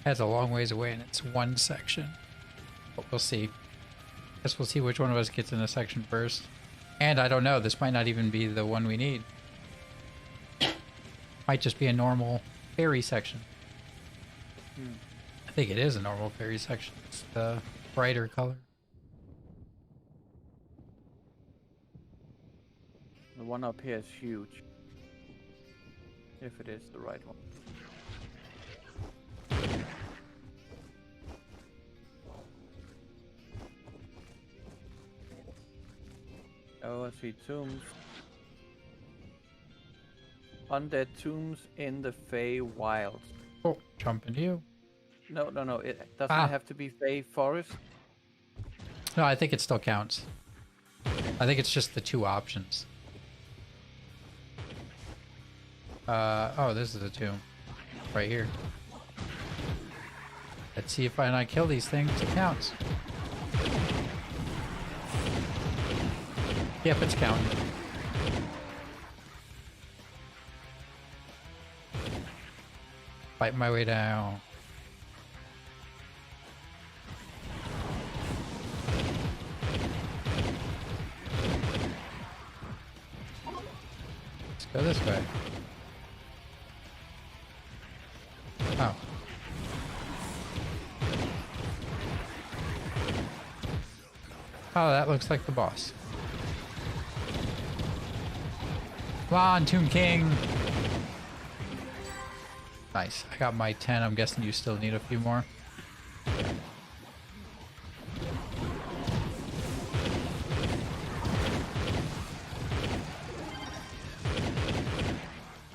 That's a long ways away, and it's one section. But we'll see. Guess we'll see which one of us gets in a section first. And I don't know, this might not even be the one we need. Might just be a normal ferry section. I think it is a normal ferry section. It's the brighter color. The one up here is huge. If it is the right one. Oh, I see tombs. Undead tombs in the Fey Wilds. Oh, jump into you. No, no, no. It doesn't have to be Fey Forest. No, I think it still counts. I think it's just the two options. Oh, this is a tomb. Right here. Let's see if I kill these things. It counts. Yep, it's counting. Fight my way down. Let's go this way. Oh. Oh, that looks like the boss. Come on, Tomb King. Nice. I got my 10. I'm guessing you still need a few more.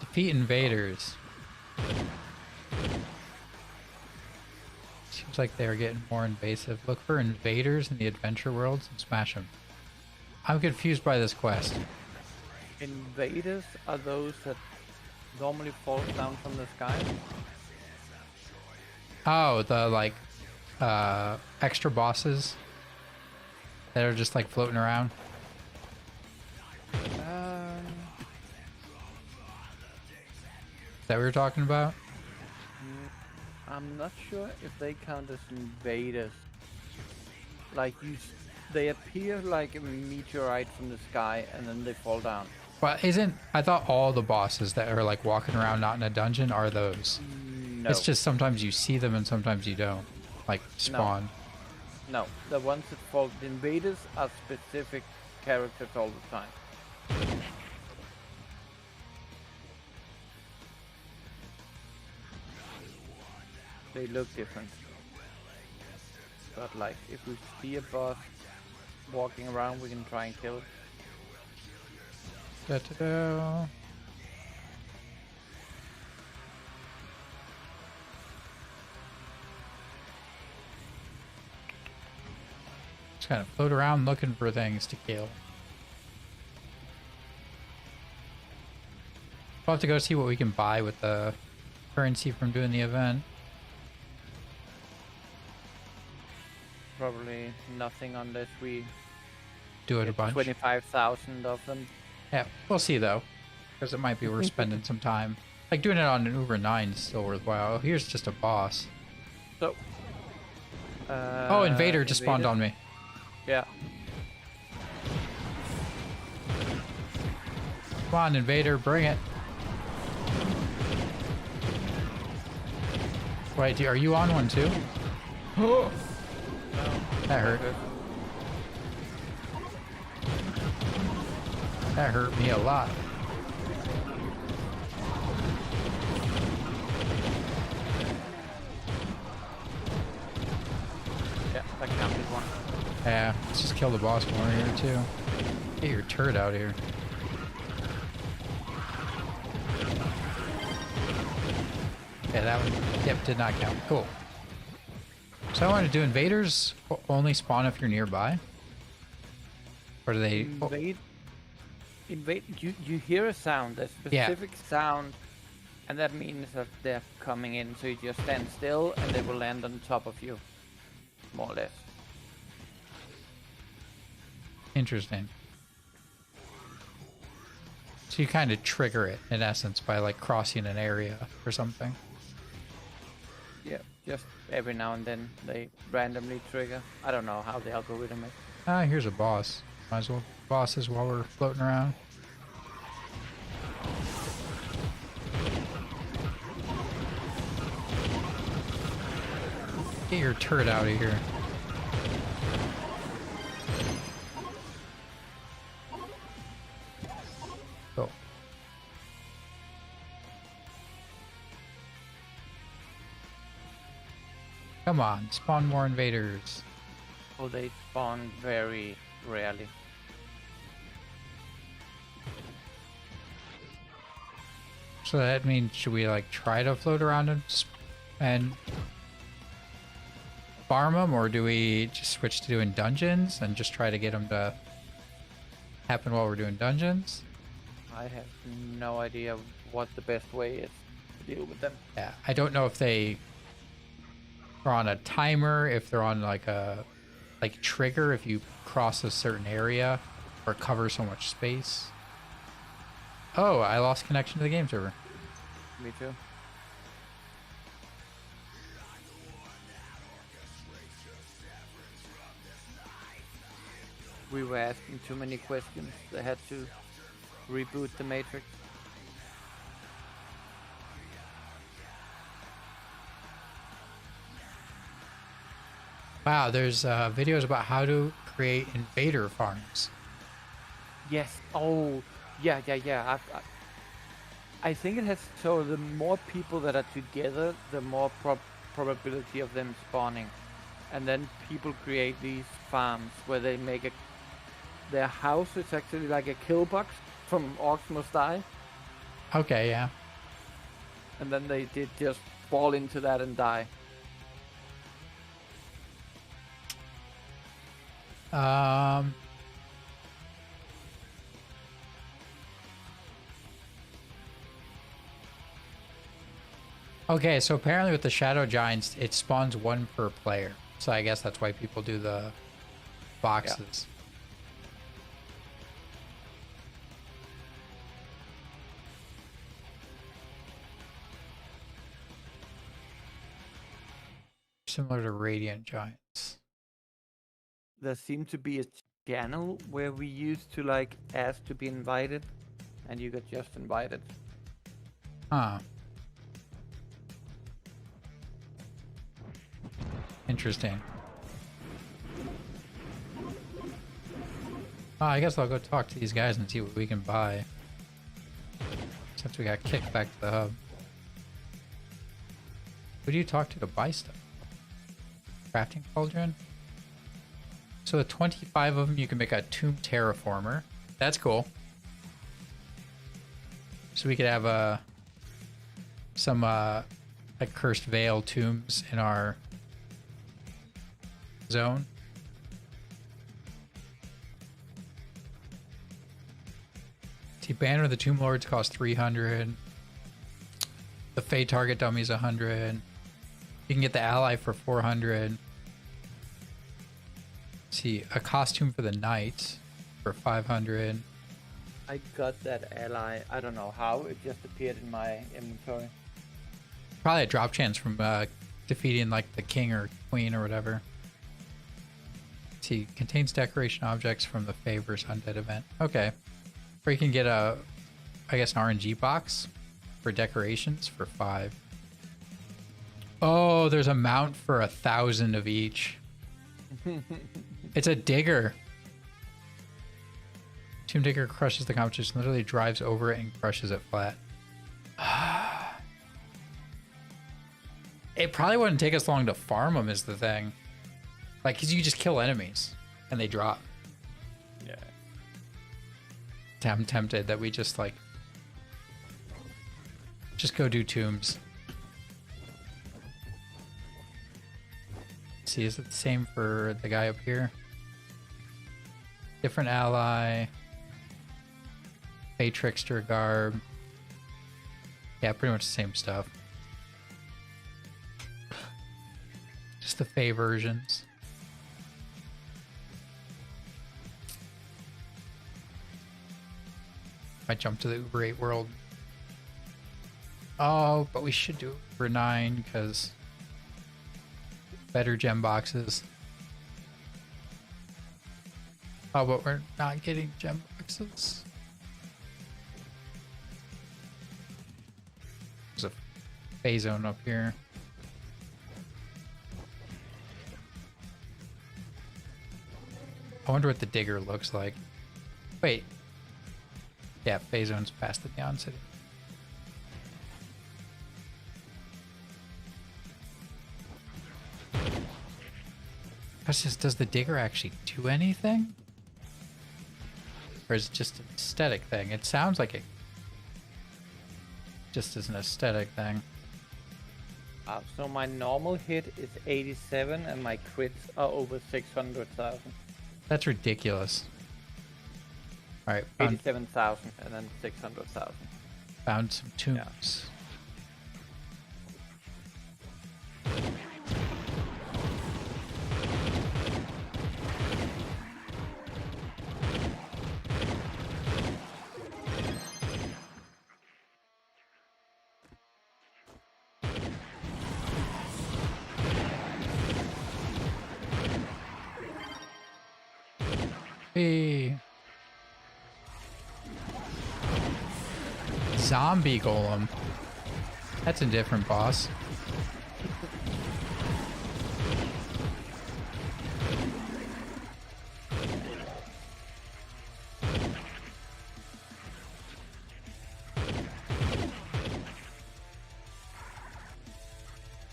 Defeat invaders. Seems like they're getting more invasive. Look for invaders in the adventure worlds and smash them. I'm confused by this quest. Invaders are those that normally fall down from the sky? Oh, the like extra bosses that are just like floating around. Is That what we were talking about? I'm not sure if they count as invaders. Like they appear like a meteorite from the sky and then they fall down. Well, I thought all the bosses that are like walking around not in a dungeon are those. No. It's just sometimes you see them and sometimes you don't. Like spawn. No, the ones that fall, the invaders are specific characters all the time. They look different. But like, if we see a boss walking around, we can try and kill it. Da-da-da. Just kind of float around looking for things to kill. We'll have to go see what we can buy with the currency from doing the event. Probably nothing unless we Do it a get bunch. 25,000 of them. Yeah, we'll see though, because it might be worth spending some time. Like doing it on an Uber 9 is still worthwhile. Oh, here's just a boss. So. Oh, Invader just spawned on me. Yeah. Come on, Invader, bring it. Wait, are you on one too? That hurt. That hurt me a lot. Yeah, let's just kill the boss warrior too. Get your turret out here. Yeah, that one, yep, did not count. Cool. So I want to do invaders only spawn if you're nearby? Or do they... oh, Invade. You hear a sound, a specific sound, and that means that they're coming in. So you just stand still, and they will land on top of you, more or less. interesting. So you kind of trigger it, in essence, by like crossing an area or something. Yeah, just every now and then they randomly trigger. I don't know how the algorithm is. Ah, here's a boss. Might as well bosses while we're floating around. Get your turret out of here. Go. Come on, spawn more invaders. Oh, they spawn very rarely. So that means, should we like try to float around and farm them, or do we just switch to doing dungeons and just try to get them to happen while we're doing dungeons? I have no idea what the best way is to deal with them. Yeah, I don't know if they are on a timer, if they're on like a trigger if you cross a certain area or cover so much space. Oh, I lost connection to the game server. Me too. We were asking too many questions. They had to reboot the Matrix. Wow, there's videos about how to create invader farms. Yes. Oh, yeah. I think it has. So the more people that are together, the more probability of them spawning, and then people create these farms where they make their house is actually like a kill box from Orcs Must Die, Okay, yeah. and then they did just fall into that and die. Okay, so apparently with the Shadow Giants, it spawns one per player. So I guess that's why people do the boxes. Similar to Radiant Giants. There seemed to be a channel where we used to like ask to be invited, and you got just invited. Huh. Interesting. Oh, I guess I'll go talk to these guys and see what we can buy. Since we got kicked back to the hub. Who do you talk to buy stuff? Crafting cauldron? So with 25 of them, you can make a tomb terraformer. That's cool. So we could have some like cursed veil tombs in our zone. See, Banner of the Tomb Lords cost 300. The Fey target dummy is 100. You can get the ally for 400. See, a costume for the knight for 500. I got that ally. I don't know how. It just appeared in my inventory. Probably a drop chance from defeating like the king or queen or whatever. See, contains decoration objects from the Fey vs Undead event. Okay. Or you can get I guess an RNG box for decorations for 5. Oh, there's a mount for 1,000 of each. It's a digger. Tomb Digger crushes the competition, literally drives over it and crushes it flat. It probably wouldn't take us long to farm them is the thing. Like, cause you just kill enemies. and they drop. Yeah. I'm tempted that we just like just go do tombs. See, is it the same for the guy up here? Different ally. Fey Trickster garb. Yeah, pretty much the same stuff. Just the Fey versions. Might jump to the Uber 8 world. Oh, but we should do Uber 9 because better gem boxes. Oh, but we're not getting gem boxes. There's a Fey zone up here. I wonder what the digger looks like. Wait. Yeah, Fey zone's past the Neon City. Does the digger actually do anything? Or is it just an aesthetic thing? It sounds like it just is an aesthetic thing. So my normal hit is 87 and my crits are over 600,000. That's ridiculous. Alright, found 87,000 and then 600,000. some tombs. Hey. Zombie golem. That's a different boss.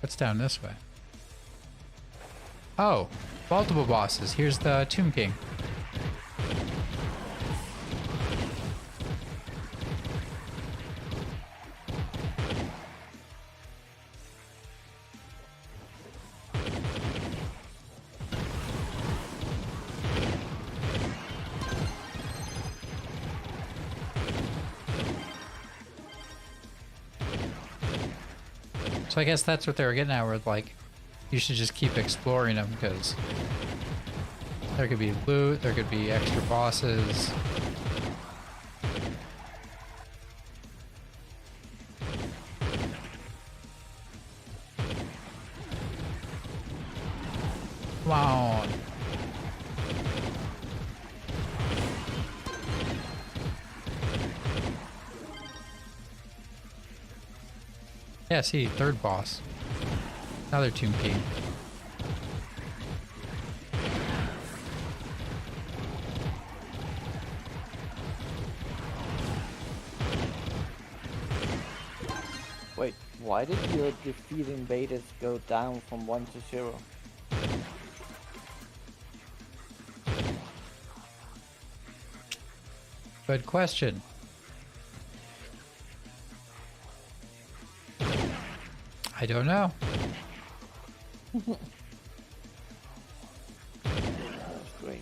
What's down this way? Oh, multiple bosses. Here's the Tomb King. So I guess that's what they were getting at, where like, you should just keep exploring them, because there could be loot, there could be extra bosses. Come on. Yeah, see, third boss. Another Tomb King. Wait, why did your defeat invaders go down from 1 to 0? Good question. I don't know. Strange.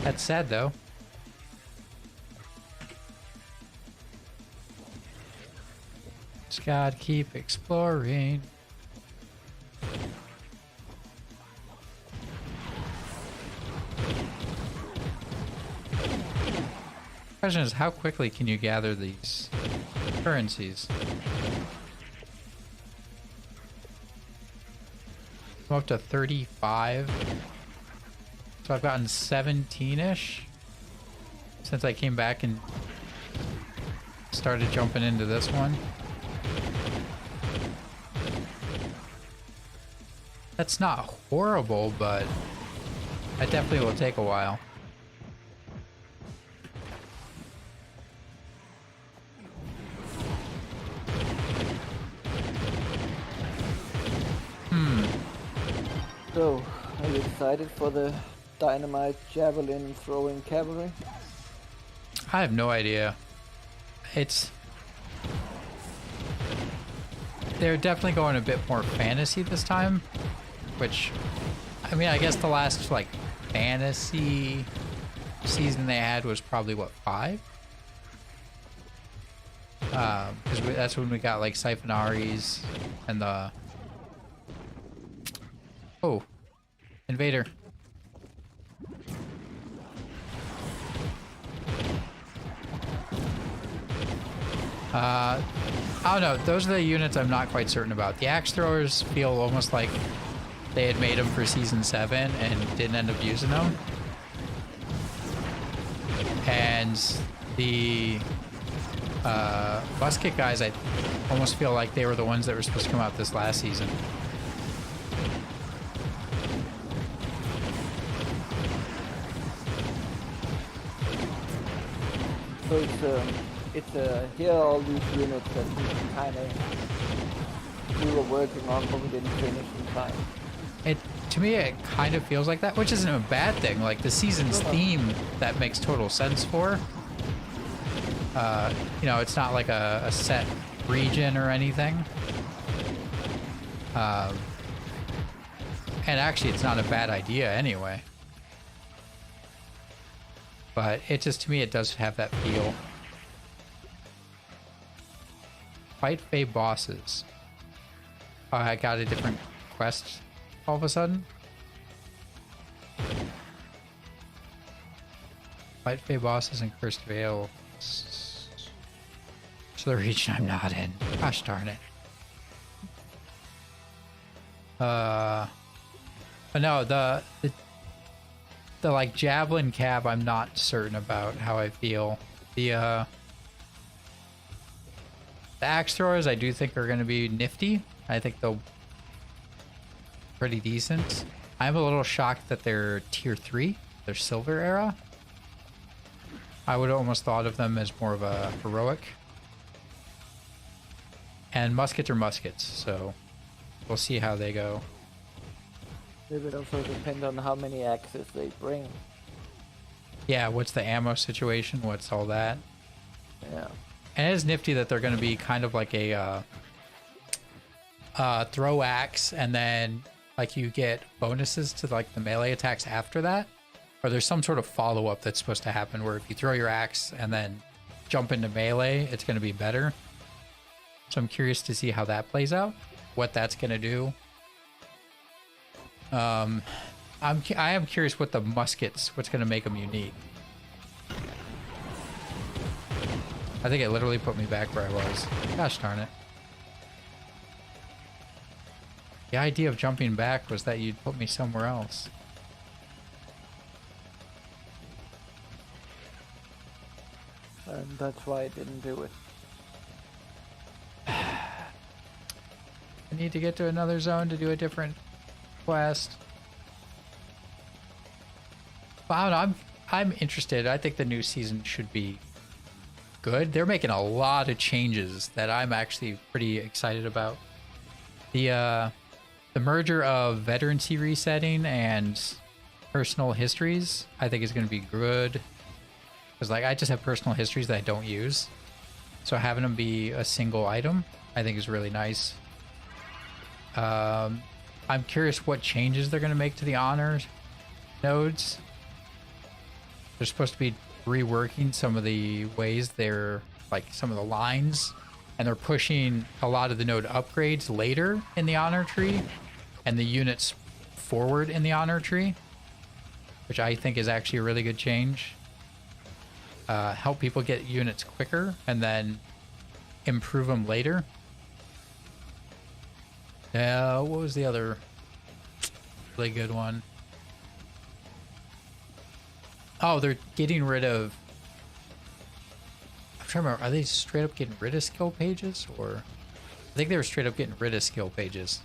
That's sad, though. Just gotta keep exploring. Question is, how quickly can you gather these currencies? I'm up to 35. So I've gotten 17-ish since I came back and started jumping into this one. That's not horrible, but it definitely will take a while. So, are you excited for the dynamite javelin throwing cavalry? I have no idea. They're definitely going a bit more fantasy this time, which, I mean, I guess the last, like, fantasy season they had was probably, what, 5? Because that's when we got, like, Siphonaries and the... Oh, Invader. I don't know. Those are the units I'm not quite certain about. The axe throwers feel almost like they had made them for season 7 and didn't end up using them. And the musket guys, I almost feel like they were the ones that were supposed to come out this last season. So here are all these units that we were working on but we didn't finish in time. To me, it kind of feels like that, which isn't a bad thing. Like, the season's theme, that makes total sense for. You know, it's not like a set region or anything. And actually, it's not a bad idea anyway. But it just, to me, it does have that feel. Fight Fey bosses. Oh, I got a different quest all of a sudden. Fight Fey bosses in Cursed Vale. So the region I'm not in. Gosh darn it. But no, the like javelin cab, I'm not certain about how I feel. The axe throwers, I do think are going to be nifty. I think they'll pretty decent. I'm a little shocked that they're tier 3. They're silver era. I would have almost thought of them as more of a heroic. And muskets are muskets, so we'll see how they go. It would also depend on how many axes they bring. Yeah, what's the ammo situation? What's all that? Yeah. And it is nifty that they're going to be kind of like a throw axe, and then like you get bonuses to like the melee attacks after that, or there's some sort of follow-up that's supposed to happen where if you throw your axe and then jump into melee, it's going to be better. So I'm curious to see how that plays out, what that's going to do. I am curious what the muskets, what's going to make them unique. I think it literally put me back where I was. Gosh darn it. The idea of jumping back was that you'd put me somewhere else. And that's why I didn't do it. I need to get to another zone to do a different quest. But I don't know, I'm interested. I think the new season should be good. They're making a lot of changes that I'm actually pretty excited about. The merger of veterancy resetting and personal histories, I think is going to be good. Because like I just have personal histories that I don't use, so having them be a single item, I think is really nice. I'm curious what changes they're going to make to the honor nodes. They're supposed to be reworking some of the ways they're like some of the lines, and they're pushing a lot of the node upgrades later in the honor tree and the units forward in the honor tree, which I think is actually a really good change. Help people get units quicker and then improve them later. What was the other really good one? Oh, they're getting rid of... I'm trying to remember, are they straight up getting rid of skill pages? Or I think they were straight up getting rid of skill pages.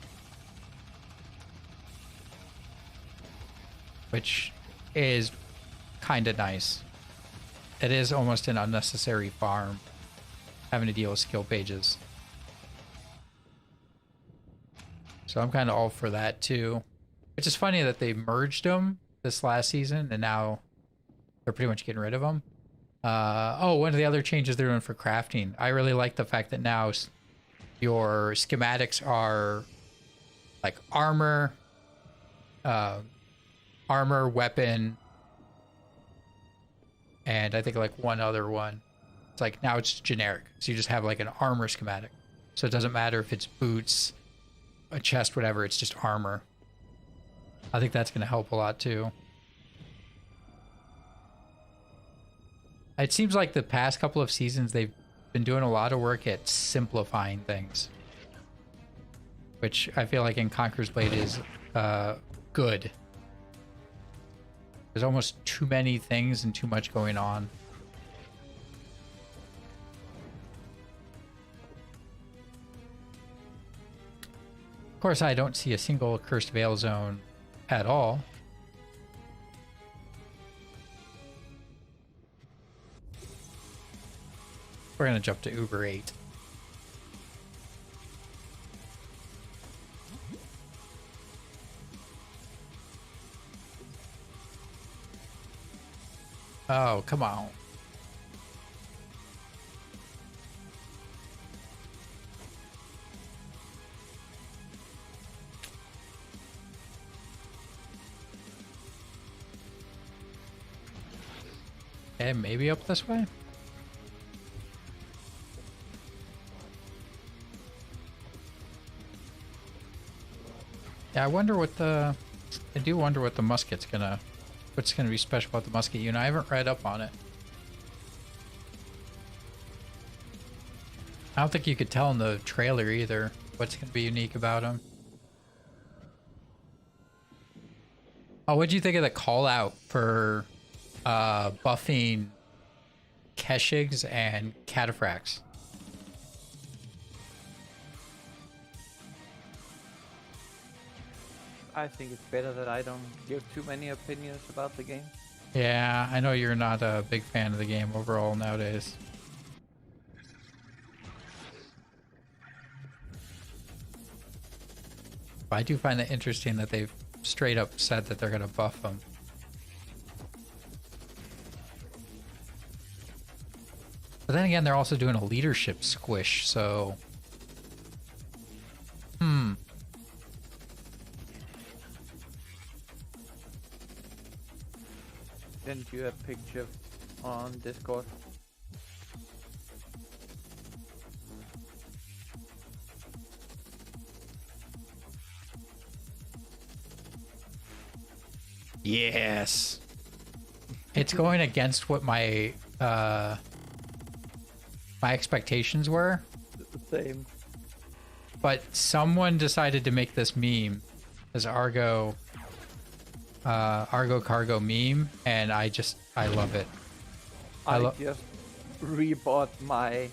Which is kind of nice. It is almost an unnecessary farm, having to deal with skill pages. So I'm kind of all for that too. Which is funny that they merged them this last season, and now they're pretty much getting rid of them. Oh, one of the other changes they're doing for crafting. I really like the fact that now your schematics are like armor, weapon, and I think like one other one. It's like now it's generic. So you just have like an armor schematic. So it doesn't matter if it's boots, a chest, whatever, it's just armor. I think that's going to help a lot too. It seems like the past couple of seasons they've been doing a lot of work at simplifying things, which I feel like in Conqueror's Blade is good. There's almost too many things and too much going on. Of course, I don't see a single Cursed Veil zone at all. We're gonna jump to Uber 8. Oh, come on. Okay, maybe up this way? Yeah, I wonder what the... I do wonder what the musket's gonna... What's gonna be special about the musket unit. I haven't read up on it. I don't think you could tell in the trailer either what's gonna be unique about him. Oh, what'd you think of the call out for buffing Keshigs and Cataphracts? I think it's better that I don't give too many opinions about the game. Yeah, I know you're not a big fan of the game overall nowadays. But I do find it interesting that they've straight up said that they're going to buff them. But then again, they're also doing a leadership squish, so... Send you a picture on Discord. Yes. It's going against what my my expectations were. Same. But someone decided to make this meme, this Argo Cargo meme, and I love it. I just rebought my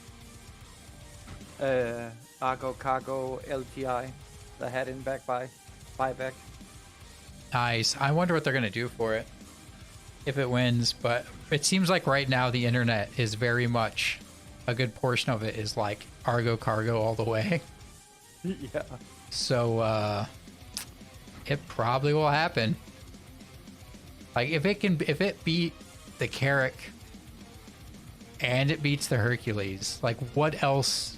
Argo Cargo LTI that I had in buyback. Nice. I wonder what they're gonna do for it if it wins, but it seems like right now the internet is very much a good portion of it is like Argo Cargo all the way. Yeah. So it probably will happen. Like if it beat the Carrack and it beats the Hercules, like what else?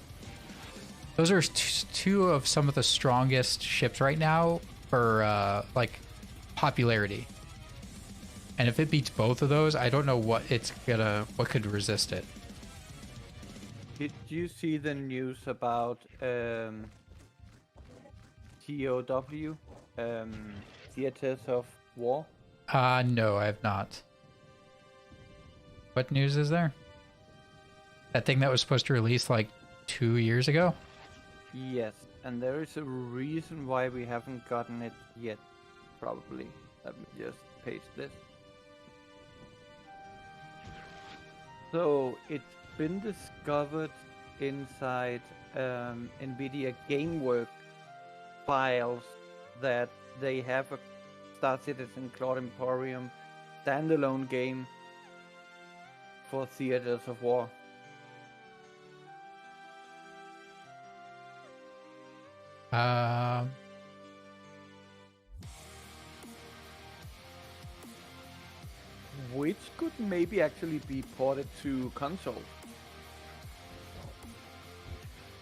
Those are two of some of the strongest ships right now for like popularity. And if it beats both of those, I don't know what could resist it. Did you see the news about TOW, Theaters of War? No, I have not. What news is there? That thing that was supposed to release like 2 years ago? Yes, and there is a reason why we haven't gotten it yet, probably. Let me just paste this. So, it's been discovered inside NVIDIA GameWorks files that they have a Star Citizen Cloud Emporium standalone game for Theaters of War. which could maybe actually be ported to console.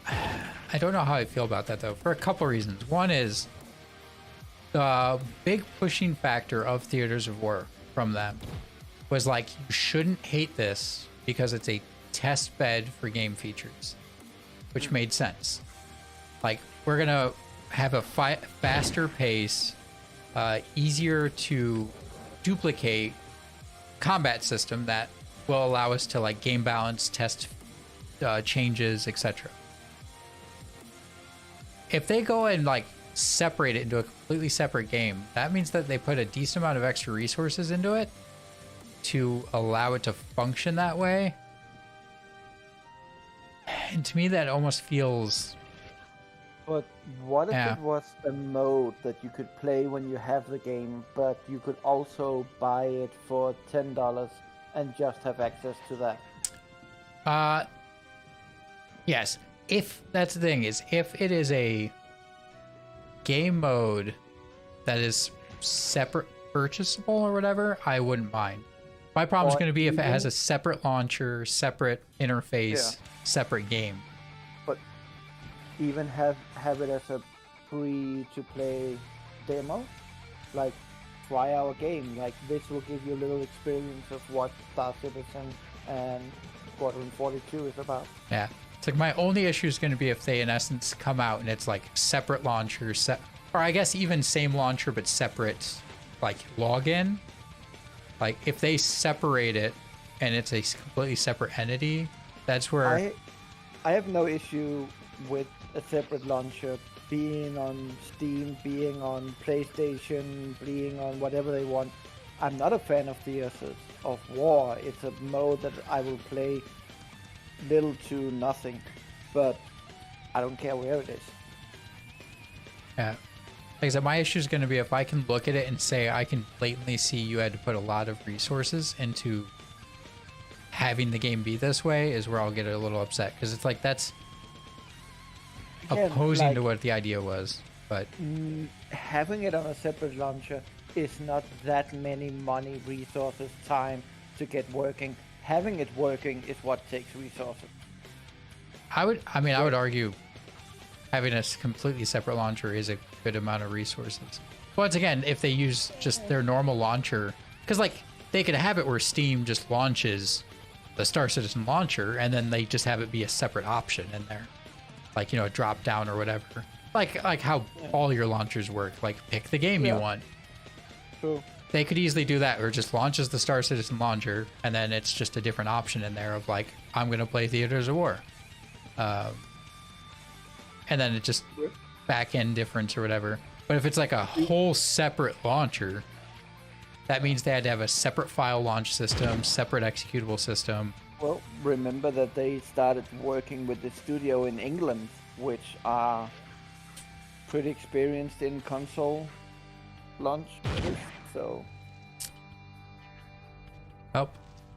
I don't know how I feel about that though, for a couple reasons. One is the big pushing factor of Theaters of War from them was like, you shouldn't hate this because it's a test bed for game features, which made sense. Like, we're gonna have a faster pace, easier to duplicate combat system that will allow us to like game balance, test changes, etc. If they go and like separate it into a completely separate game, that means that they put a decent amount of extra resources into it to allow it to function that way. And to me, that almost feels... But what if Yeah. it was a mode that you could play when you have the game, but you could also buy it for $10 and just have access to that? Yes. If that's the thing, is if it is a game mode that is separate purchasable or whatever, I wouldn't mind. My problem is Or going to be if it has even- a separate launcher, separate interface, separate game. But even have it as a free-to-play demo? Like, try our game. Like, this will give you a little experience of what Star Citizen and Squadron 42 is about. Yeah. It's like my only issue is going to be if they in essence come out and it's like separate launcher, or I guess even same launcher but separate like login. Like if they separate it and it's a completely separate entity, that's where I have no issue with a separate launcher being on Steam, being on PlayStation, being on whatever they want. I'm not a fan of Theaters of War. It's a mode that I will play little to nothing, but I don't care where it is. Yeah. Like I said, my issue is going to be if I can look at it and say I can blatantly see you had to put a lot of resources into having the game be this way is where I'll get a little upset, because it's like that's Again, opposing to like, what the idea was. But having it on a separate launcher is not that many money, resources, time to get working. Having it working is what takes resources. I would argue having a completely separate launcher is a good amount of resources. Once again, if they use just their normal launcher, because like they could have it where Steam just launches the Star Citizen launcher and then they just have it be a separate option in there, like, you know, a drop down or whatever, like how all your launchers work. Like pick the game you want. True. They could easily do that, or just launches the Star Citizen launcher, and then it's just a different option in there of like, I'm going to play Theaters of War. And then it just back end difference or whatever. But if it's like a whole separate launcher, that means they had to have a separate file launch system, separate executable system. Well, remember that they started working with the studio in England, which are pretty experienced in console launch. So, Oh,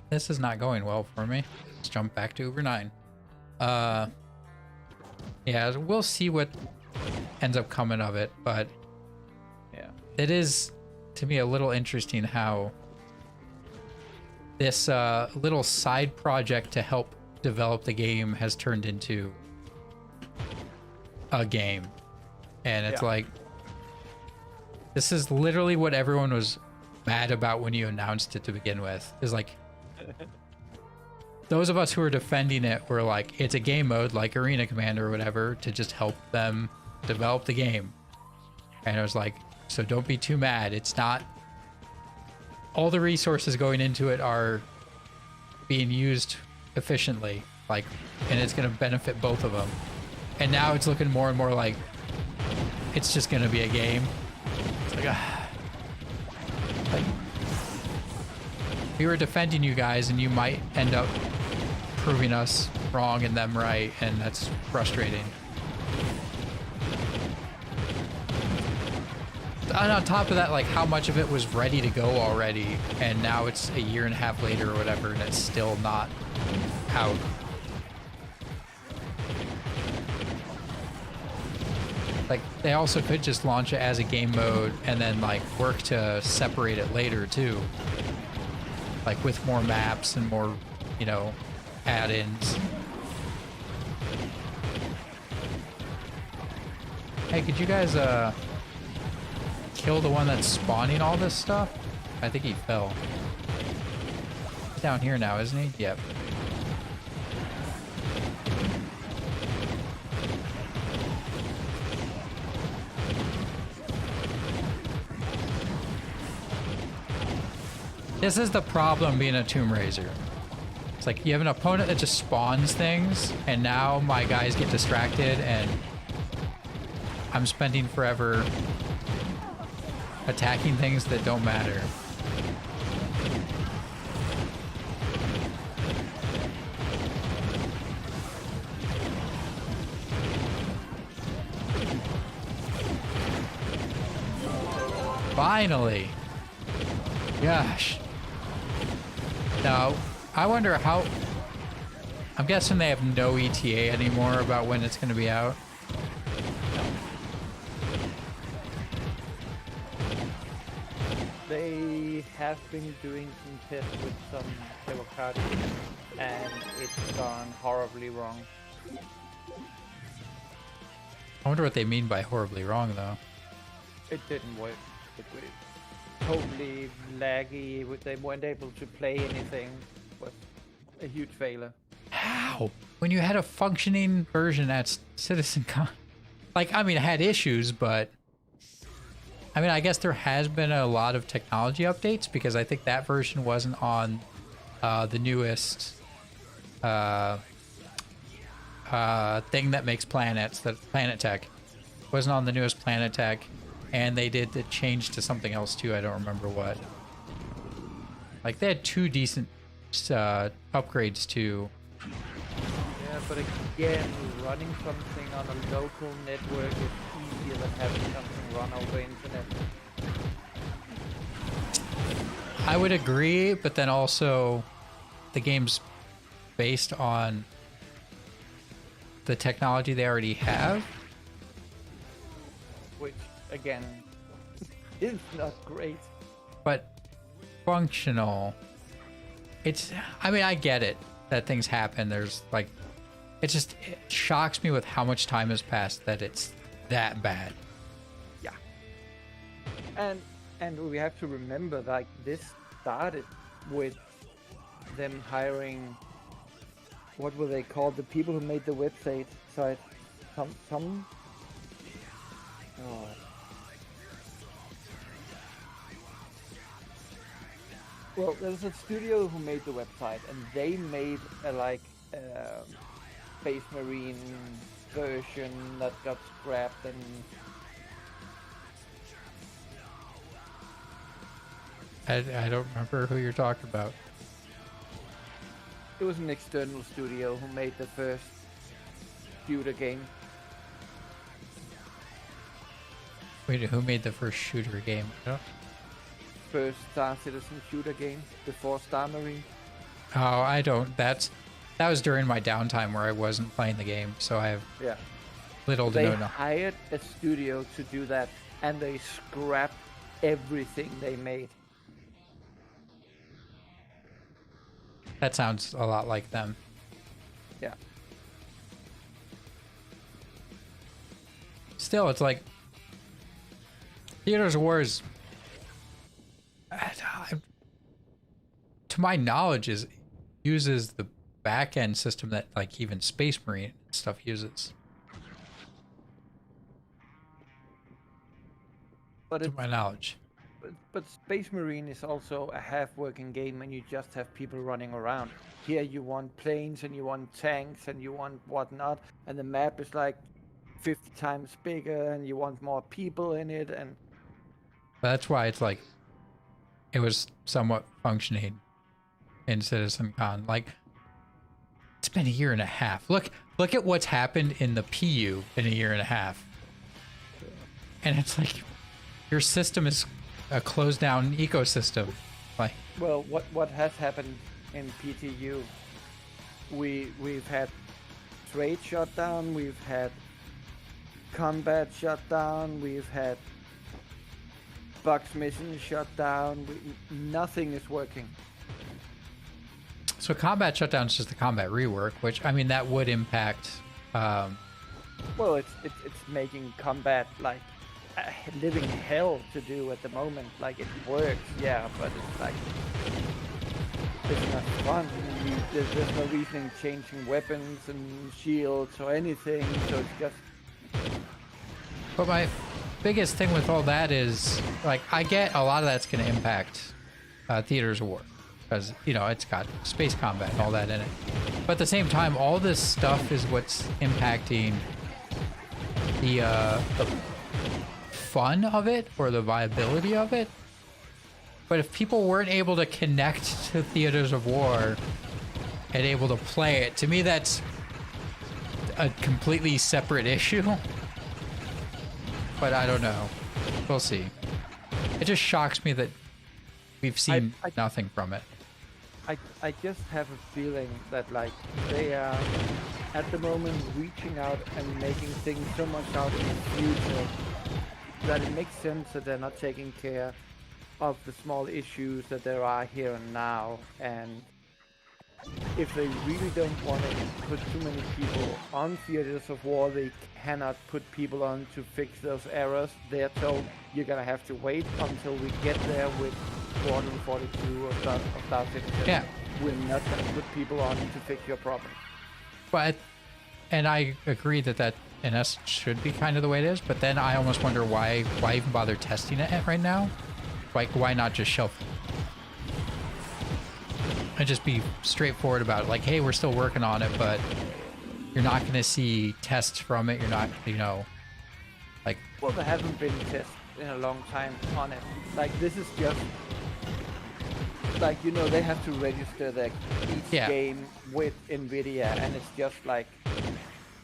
this is not going well for me. Let's jump back to Uber 9. Yeah, we'll see what ends up coming of it, but Yeah. it is, to me, a little interesting how this little side project to help develop the game has turned into a game. And it's Yeah. like, this is literally what everyone was mad about when you announced it to begin with. Is like, those of us who were defending it were like, it's a game mode like Arena Commander or whatever to just help them develop the game. And I was like, so don't be too mad. It's not, all the resources going into it are being used efficiently, like, and it's going to benefit both of them. And now it's looking more and more like it's just going to be a game. It's like, we were defending you guys and you might end up proving us wrong and them right, and that's frustrating. And on top of that, like, how much of it was ready to go already, and now it's a year and a half later or whatever, and it's still not out. Like, they also could just launch it as a game mode and then like work to separate it later too. like with more maps and more, you know, add-ins. Hey, could you guys kill the one that's spawning all this stuff? I think he fell. He's down here now, isn't he? Yep. This is the problem being a Tomb Raiser. It's like you have an opponent that just spawns things, and now my guys get distracted, and I'm spending forever attacking things that don't matter. Finally! Gosh. Now, I wonder how... I'm guessing they have no ETA anymore about when it's going to be out. They have been doing some tests with some Evocati, and it's gone horribly wrong. I wonder what they mean by horribly wrong, though. It didn't work. It was totally laggy. They weren't able to play anything. It was a huge failure. How? When you had a functioning version at CitizenCon? Like, I mean, it had issues, but... I mean, I guess there has been a lot of technology updates, because I think that version wasn't on the newest thing that makes planets, that Planet Tech. Wasn't on the newest Planet Tech. And they did the change to something else too. I don't remember what. Like they had 2 decent upgrades too. Yeah, but again, running something on a local network is easier than having something run over internet. I would agree, but then also the game's based on the technology they already have. Which, again, is not great. But functional. It's, I mean, I get it that things happen. There's like, it shocks me with how much time has passed that it's that bad. Yeah. And we have to remember, like, this started with them hiring, what were they called? The people who made the website site. Some oh. Well, there's a studio who made the website, and they made a Space Marine version that got scrapped, and I don't remember who you're talking about. it was an external studio who made the first shooter game. Wait, who made the first shooter game? First Star Citizen shooter game before Star Marine. Oh, I don't. That was during my downtime where I wasn't playing the game, so I have Yeah. little to They no knowledge. hired a studio to do that, and they scrapped everything they made. That sounds a lot like them. Yeah. Still, it's like Theaters of War is, to my knowledge, uses the back end system that like even Space Marine stuff uses. But To my knowledge. But Space Marine is also a half-working game, and you just have people running around. Here you want planes, and you want tanks, and you want whatnot, and the map is like 50 times bigger, and you want more people in it, and That's why it's like it was somewhat functioning in CitizenCon. Like it's been a year and a half. Look at what's happened in the PU in a year and a half. And it's like your system is a closed down ecosystem. Like well, what has happened in PTU? We've had trade shut down, we've had combat shut down, we've had Bugs mission shut down. Nothing is working. So combat shutdown is just the combat rework, which I mean that would impact. Well, it's making combat like a living hell to do at the moment. Like it works, yeah, but it's like it's not fun. There's no reason in changing weapons and shields or anything. So it's just. But my biggest thing with all that is like I get a lot of that's going to impact Theaters of War because you know it's got space combat and all that in it. But at the same time, all this stuff is what's impacting the fun of it or the viability of it. But if people weren't able to connect to Theaters of War and able to play it, to me that's a completely separate issue. But I don't know. We'll see. It just shocks me that we've seen nothing from it. I just have a feeling that like they are at the moment reaching out and making things so much out in the future that it makes sense that they're not taking care of the small issues that there are here and now. And if they really don't want to put too many people on Theaters of War, they cannot put people on to fix those errors. They're told you're gonna have to wait until we get there with Squadron 42 or Star Citizen. Yeah. We're not gonna put people on to fix your problem. But, and I agree that in essence should be kind of the way it is, but then I almost wonder why even bother testing it right now? Like, why not just shelf it? And just be straightforward about it. Like, hey, we're still working on it, but you're not going to see tests from it. You're not, you know, like... Well, there haven't been tests in a long time on it. Like, this is just... Like, you know, they have to register each game with NVIDIA, and it's just like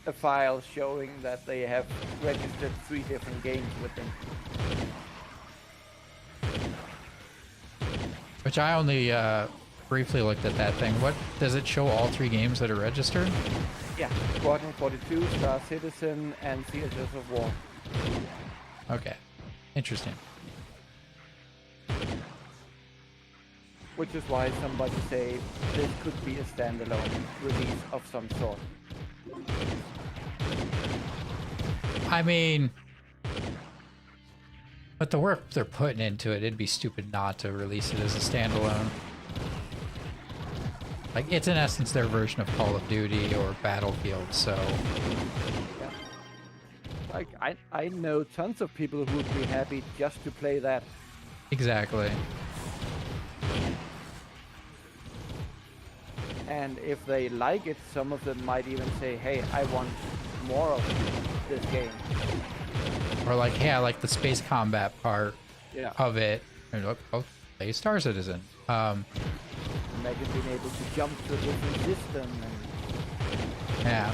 a file showing that they have registered 3 different games with them. Which I only briefly looked at that thing. What does it show? All 3 games that are registered? Yeah, Squadron 42, Star Citizen, and Theaters of War. Okay, interesting. Which is why somebody say this could be a standalone release of some sort. I mean, but the work they're putting into it, it'd be stupid not to release it as a standalone. Like, it's in essence their version of Call of Duty or Battlefield, so... Yeah. Like, I know tons of people who would be happy just to play that. Exactly. And if they like it, some of them might even say, hey, I want more of this game. Or like, hey, I like the space combat part of it. And look, oh, play Star Citizen. Imagine being able to jump to a different system. Yeah.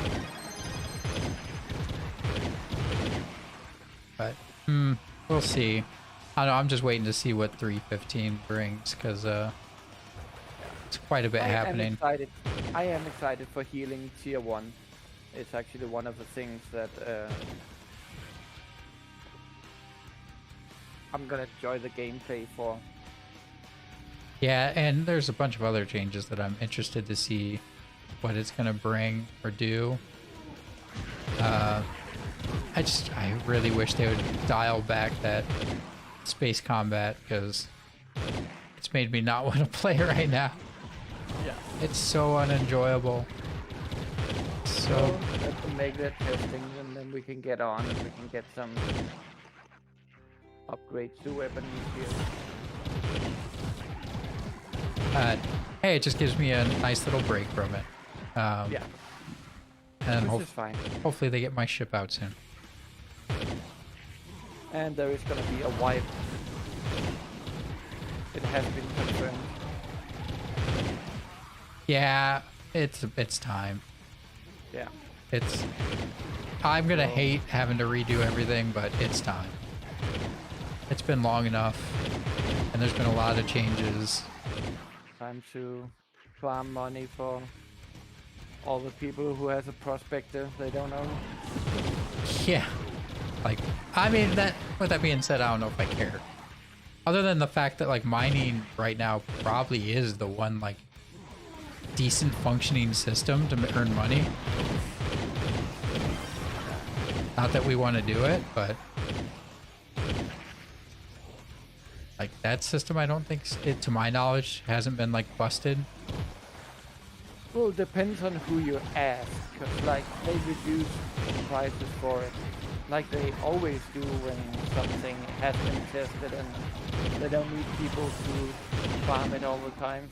But, we'll see. I don't know, I'm just waiting to see what 3.15 brings, because, it's quite a bit happening. I am excited for healing tier 1. It's actually one of the things that I'm gonna enjoy the gameplay for. Yeah, and there's a bunch of other changes that I'm interested to see what it's gonna bring or do. I really wish they would dial back that space combat, because it's made me not want to play right now. Yeah. It's so unenjoyable. So let's make that testing, and then we can get on and we can get some upgrades to weapons here. Hey, it just gives me a nice little break from it. Yeah. And Which is fine. hopefully they get my ship out soon. And there is gonna be a wipe. It has been confirmed. Yeah, it's time. Yeah. I'm gonna hate having to redo everything, but it's time. It's been long enough, and there's been a lot of changes. Time to farm money for all the people who has a prospector they don't own. Yeah. Like, I mean, with that being said, I don't know if I care. Other than the fact that, like, mining right now probably is the one, like, decent functioning system to earn money. Not that we want to do it, but like that system, I don't think it, to my knowledge, hasn't been like busted. Well, it depends on who you ask, 'cause like they reduce prices for it, like they always do when something has been tested and they don't need people to farm it all the time.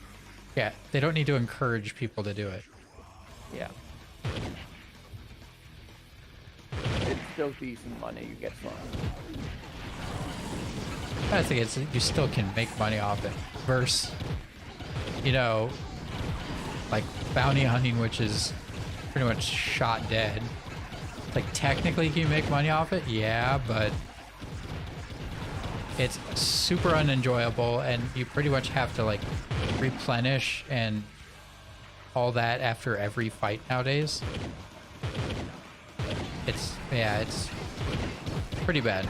Yeah, they don't need to encourage people to do it. Yeah. It's still decent money you get from it. I think it's, you still can make money off it. Versus, you know, like bounty hunting, which is pretty much shot dead. Like technically, can you make money off it? Yeah, but it's super unenjoyable, and you pretty much have to like replenish and all that after every fight nowadays. It's pretty bad.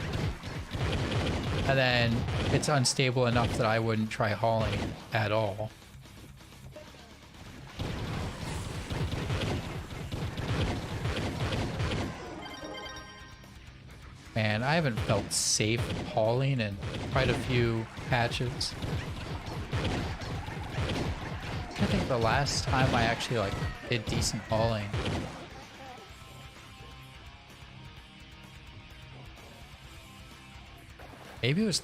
And then it's unstable enough that I wouldn't try hauling at all. Man, I haven't felt safe hauling in quite a few patches. I think the last time I actually like did decent hauling. Maybe it was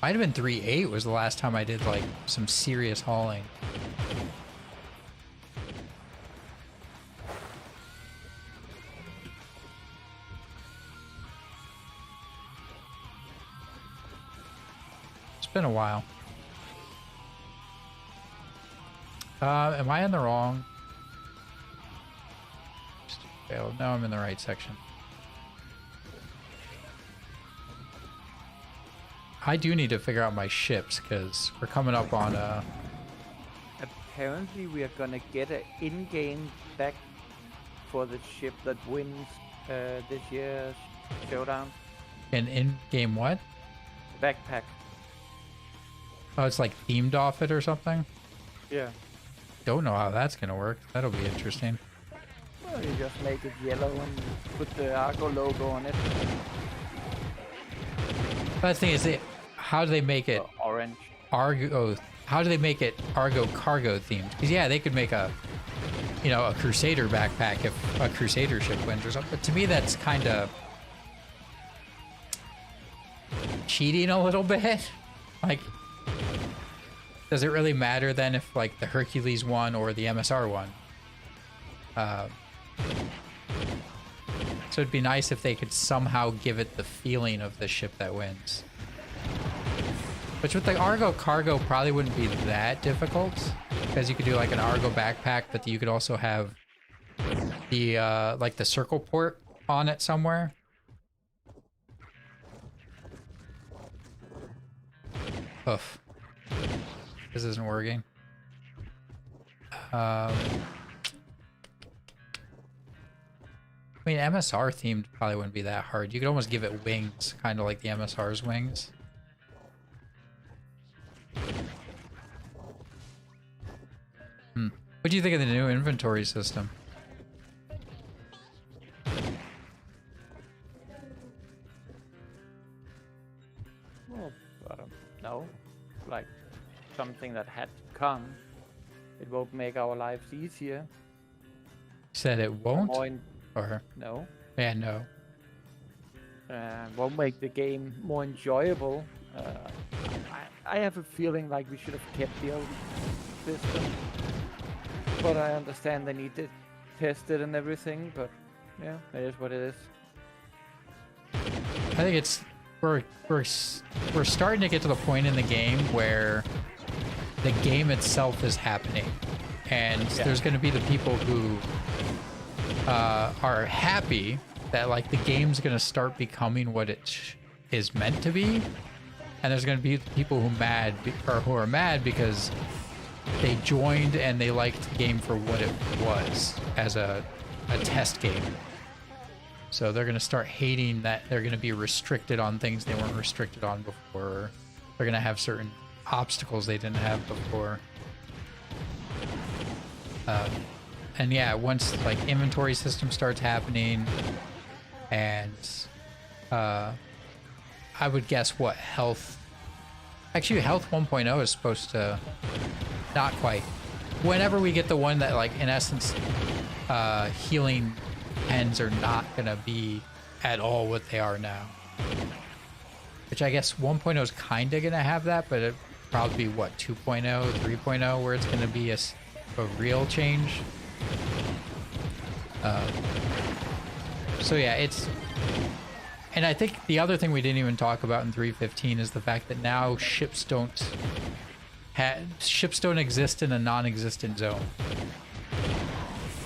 might have been 3.8 was the last time I did like some serious hauling. It's been a while. Am I in the wrong? Failed. No, I'm in the right section. I do need to figure out my ships because we're coming up on Apparently we are gonna get an in-game back for the ship that wins this year's showdown. an in-game what? Backpack. Oh, it's like themed off it or something? Yeah. Don't know how that's gonna work. That'll be interesting. Well, you just make it yellow and put the Argo logo on it. But the thing is, how do they make it Orange. Argo? How do they make it Argo cargo themed? Because yeah, they could make a, you know, a Crusader backpack if a Crusader ship wins or something. But to me, that's kind of cheating a little bit. Like, does it really matter then if like the Hercules won or the MSR won? So it'd be nice if they could somehow give it the feeling of the ship that wins. Which with the Argo cargo probably wouldn't be that difficult, because you could do like an Argo backpack, but you could also have the like the circle port on it somewhere. Oof. This isn't working. I mean, MSR themed probably wouldn't be that hard. You could almost give it wings, kind of like the MSR's wings. What do you think of the new inventory system? Well, I don't know. Like something that had to come. It won't make our lives easier. Said it won't? More Or no. yeah, no. Won't make the game more enjoyable. I have a feeling like we should have kept the old system. But I understand they need to test it and everything, but yeah, it is what it is. I think it's we're starting to get to the point in the game where the game itself is happening, and there's going to be the people who are happy that like the game's going to start becoming what it is meant to be, and there's going to be people who are mad because they joined and they liked the game for what it was as a test game. So they're going to start hating that they're going to be restricted on things they weren't restricted on before. They're going to have certain obstacles they didn't have before. And yeah, once like inventory system starts happening, and I would guess what health. Actually, health 1.0 is supposed to not quite. Whenever we get the one that like in essence, healing pens are not gonna be at all what they are now. Which I guess 1.0 is kind of gonna have that, but it probably be what 2.0, 3.0 where it's gonna be a real change. So yeah, it's, and I think the other thing we didn't even talk about in 3.15 is the fact that now ships don't exist in a non-existent zone.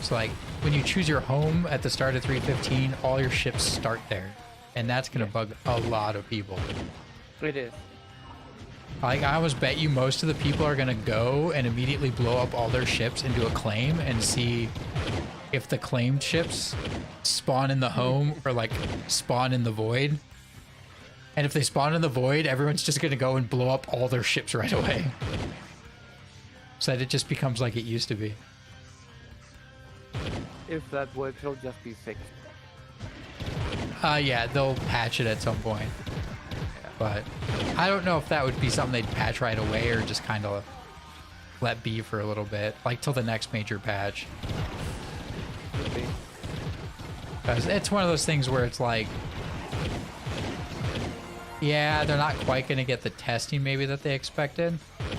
So like when you choose your home at the start of 3.15, all your ships start there, and that's gonna bug a lot of people. It is. Like I almost bet you most of the people are gonna go and immediately blow up all their ships into a claim and see if the claimed ships spawn in the home or like spawn in the void. And if they spawn in the void, everyone's just gonna go and blow up all their ships right away. So that it just becomes like it used to be. If that works, it'll just be fixed. Yeah, they'll patch it at some point. But I don't know if that would be something they'd patch right away or just kind of let be for a little bit, like till the next major patch. Could be. Because it's one of those things where it's like, yeah, they're not quite going to get the testing maybe that they expected.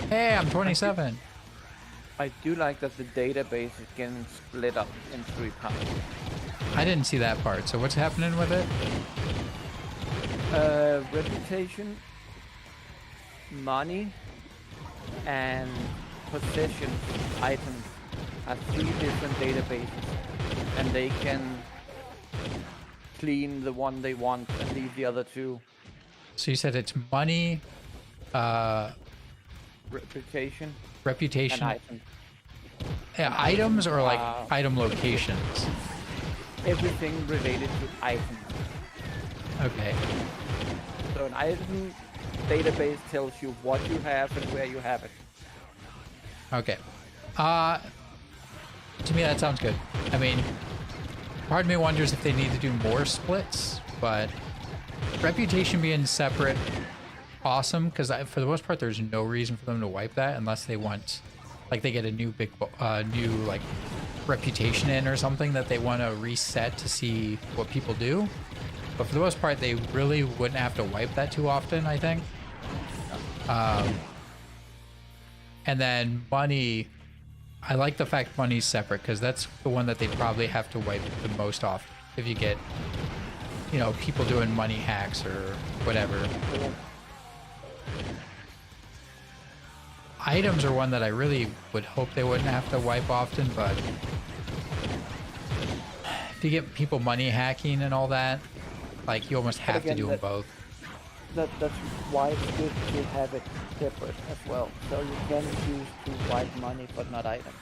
Hey, I'm 27. I do like that the database is getting split up in 3 parts. I didn't see that part. So what's happening with it? Reputation, money, and possession items are 3 different databases, and they can clean the one they want and leave the other 2. So you said it's money, Reputation reputation, and items. yeah, items, or like item locations. Everything related to items. Okay. So an item database tells you what you have and where you have it. Okay. To me that sounds good. I mean, part of me wonders if they need to do more splits, but reputation being separate, awesome, because for the most part there's no reason for them to wipe that unless they want, like they get a new new like reputation in or something that they want to reset to see what people do. But for the most part, they really wouldn't have to wipe that too often, I think. And then money, I like the fact money's separate because that's the one that they probably have to wipe the most often. If you get, you know, people doing money hacks or whatever. Items are one that I really would hope they wouldn't have to wipe often, but if you get people money hacking and all that, like you almost have to do them both. That's why it's good to have it separate as well. So you can choose to wipe money but not items.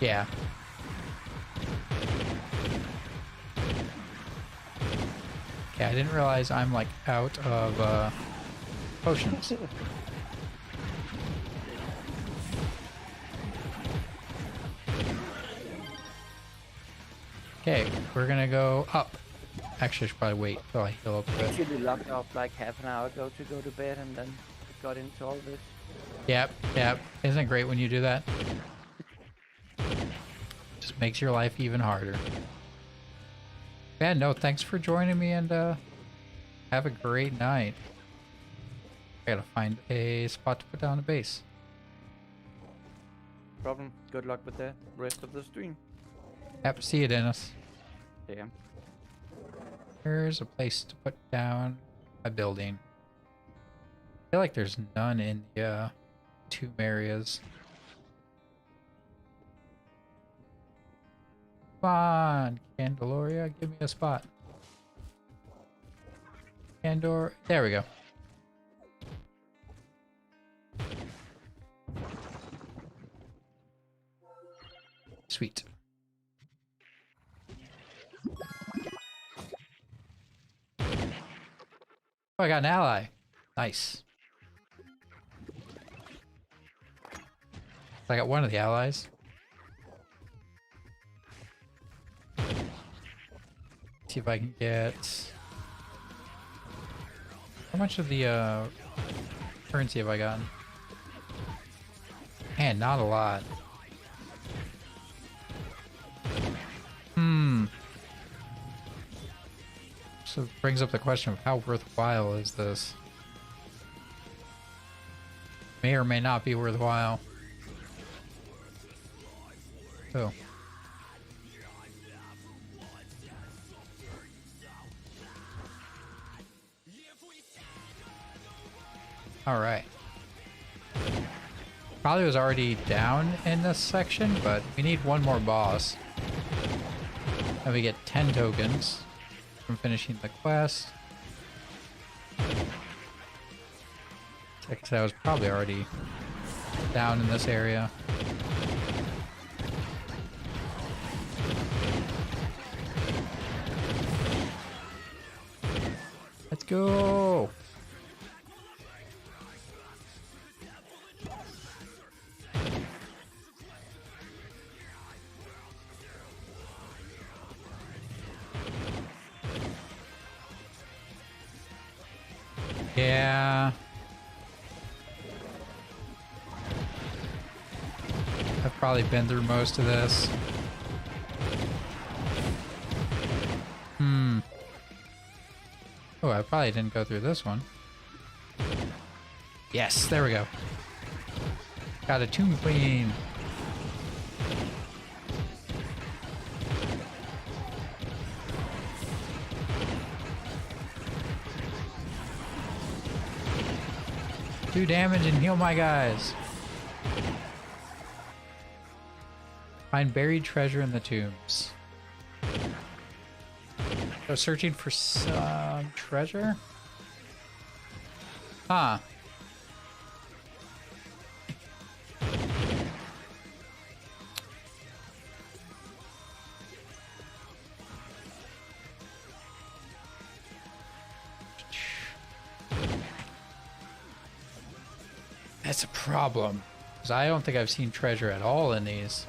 Yeah. Okay, I didn't realize I'm like out of potions. Okay, we're gonna go up. Actually, I should probably wait till I heal up a bit. Actually locked off like half an hour ago to go to bed and then got into all this. Yep, yep. Isn't it great when you do that? Just makes your life even harder. Yeah, no, thanks for joining me, and have a great night. I gotta find a spot to put down a base. Problem. Good luck with the rest of the stream. Yep, see you, Dennis. Yeah. There's a place to put down a building. I feel like there's none in the tomb areas. Come on, Candelaria, give me a spot. Candor, there we go. Sweet. Oh, I got an ally. Nice. I got one of the allies. See if I can get... How much of the currency have I gotten? Man, not a lot. So it brings up the question of how worthwhile is this? May or may not be worthwhile. Oh. Alright. Probably was already down in this section, but we need one more boss. And we get 10 tokens from finishing the quest. Like I said, I was probably already down in this area. Let's go! Yeah. I've probably been through most of this. Oh, I probably didn't go through this one. Yes, there we go. Got a Tomb Queen. Do damage and heal my guys. Find buried treasure in the tombs. So searching for some treasure? Huh. That's a problem. Because I don't think I've seen treasure at all in these.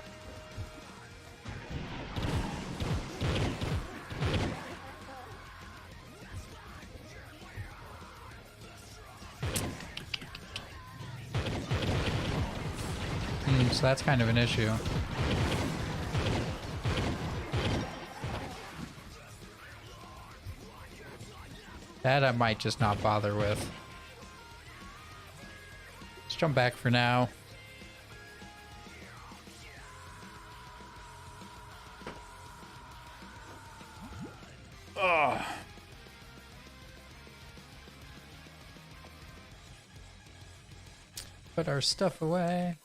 So that's kind of an issue. That I might just not bother with. Let's jump back for now. Ugh. Put our stuff away.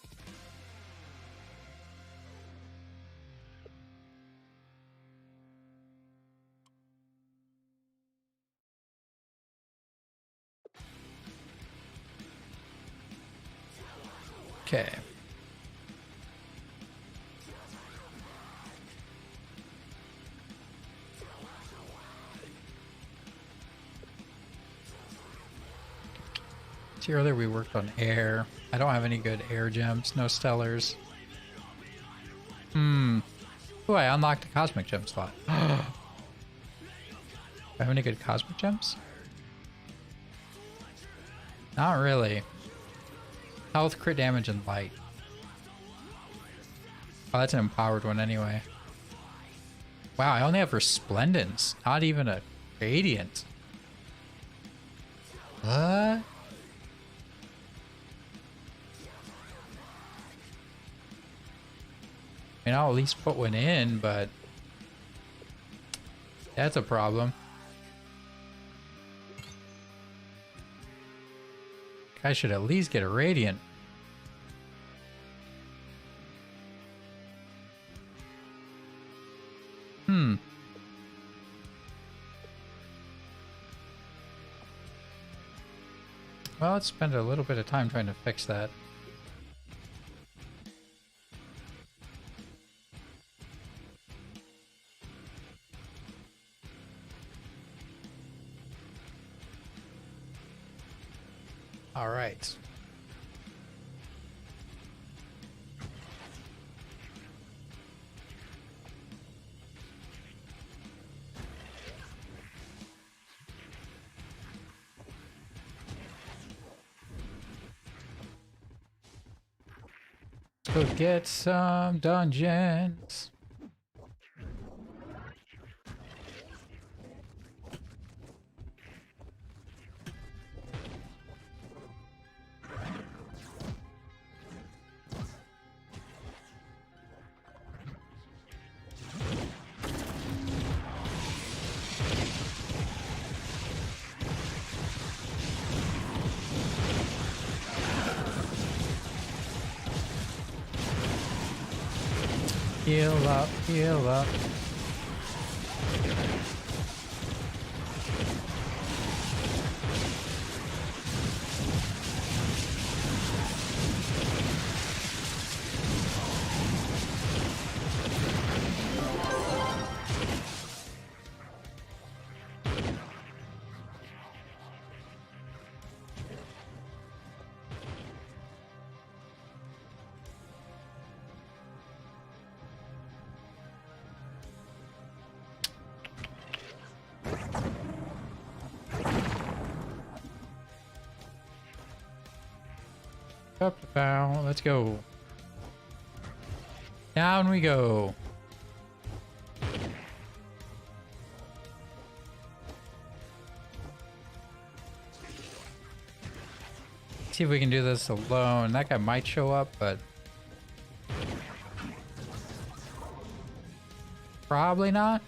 Okay. See, earlier we worked on air. I don't have any good air gems, no stellars. Oh, I unlocked a cosmic gem slot. Do I have any good cosmic gems? Not really. Health, crit damage, and light. Oh, that's an empowered one anyway. Wow, I only have Resplendence. Not even a Radiant. What? I mean, I'll at least put one in, but that's a problem. I should at least get a Radiant. Well, let's spend a little bit of time trying to fix that. All right. Go get some dungeons. Heal up, heal up. Up the bow. Let's go. Down we go. See if we can do this alone. That guy might show up, but probably not.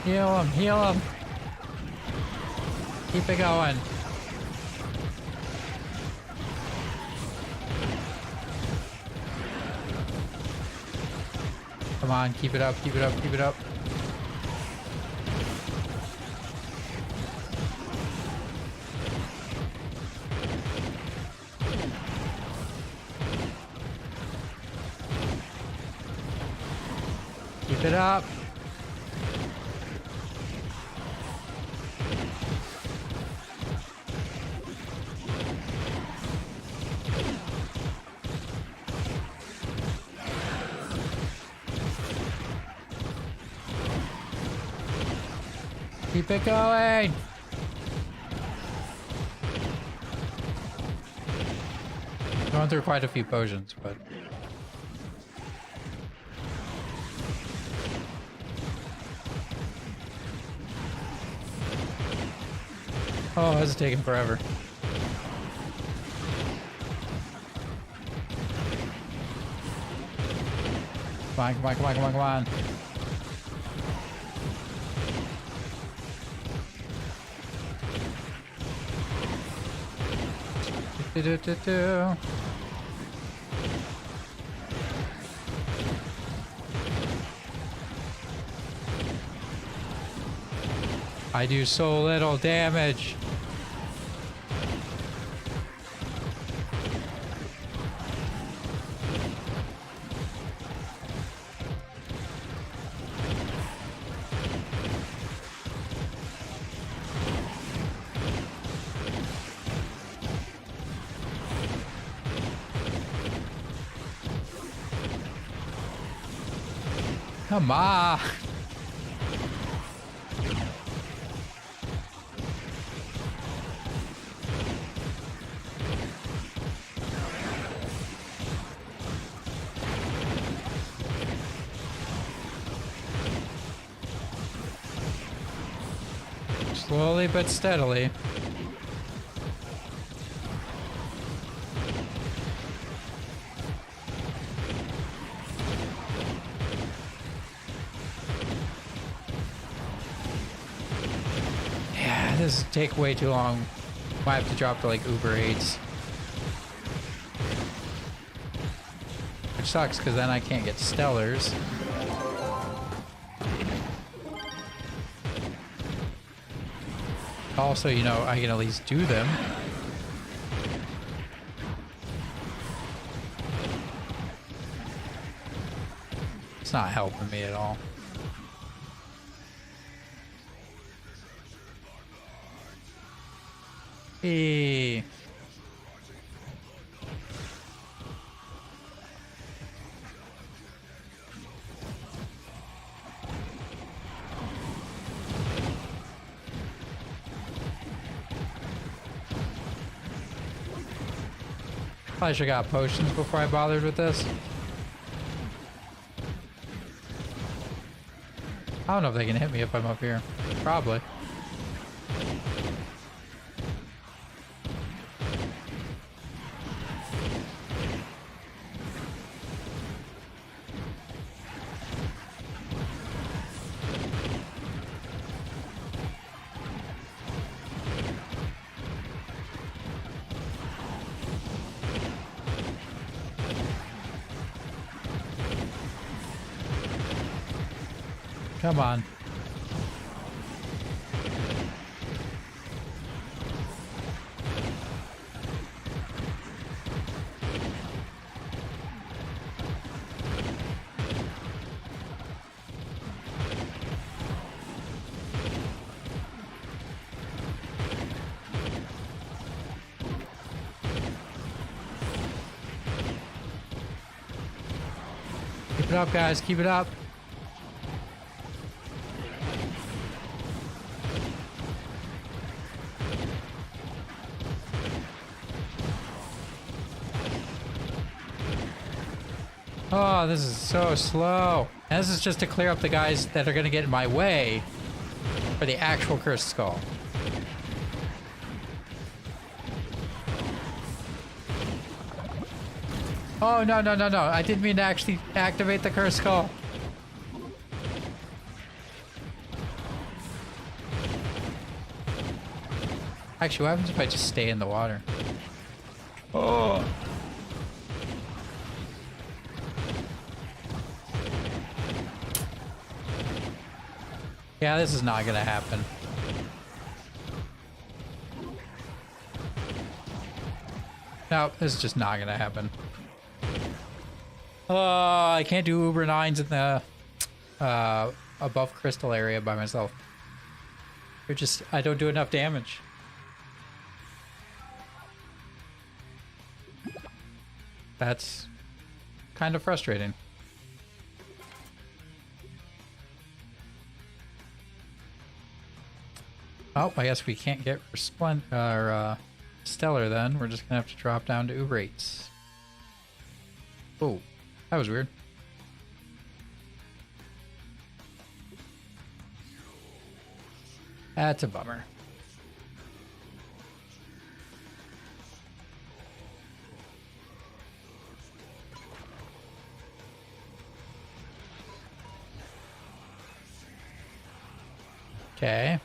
Heal him, heal him. Keep it going. Come on, keep it up, keep it up, keep it up. Keep it up. Keep it going! Going through quite a few potions, but... Oh, this is taking forever. Come on, come on, come on, come on, come on. Do-do-do-do. I do so little damage. Come on. Slowly but steadily. This take way too long. Might have to drop to like Uber Eats. Which sucks because then I can't get Stellars. Also, you know, I can at least do them. It's not helping me at all. Hey. Probably should have got potions before I bothered with this. I don't know if they can hit me if I'm up here. Probably. Come on. Keep it up, guys. Keep it up. Oh, this is so slow. And this is just to clear up the guys that are going to get in my way for the actual cursed skull. Oh, no, no, no, no. I didn't mean to actually activate the cursed skull. Actually, what happens if I just stay in the water? Oh. Yeah, this is not gonna happen. No, this is just not gonna happen. Oh, I can't do Uber 9s in the above crystal area by myself. They're just, I don't do enough damage. That's kind of frustrating. Oh, I guess we can't get Stellar then. We're just gonna have to drop down to Uber 8s. Oh, that was weird. That's a bummer. Okay.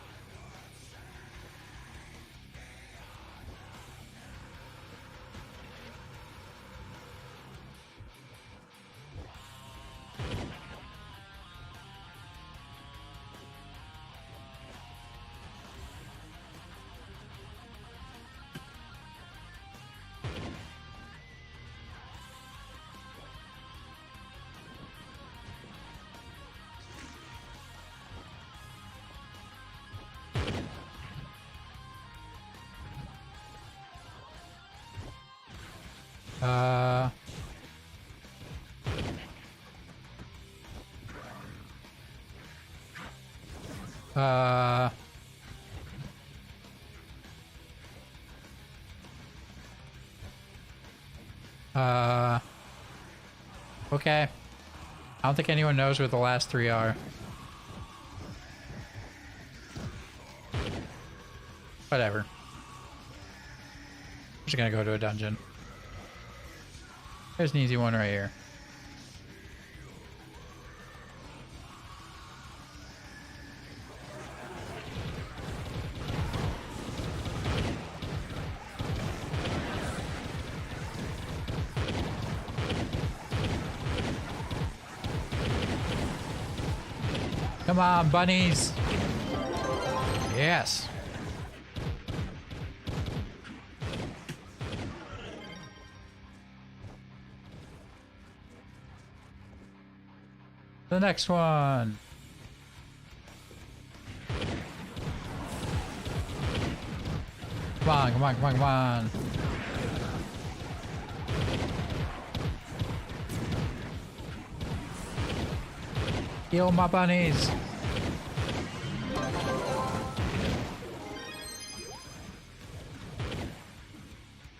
Uh, okay. I don't think anyone knows where the last three are. Whatever. I'm just gonna go to a dungeon. There's an easy one right here. Come on, bunnies. Yes. The next one. Come on, come on, come on, come on. Kill my bunnies.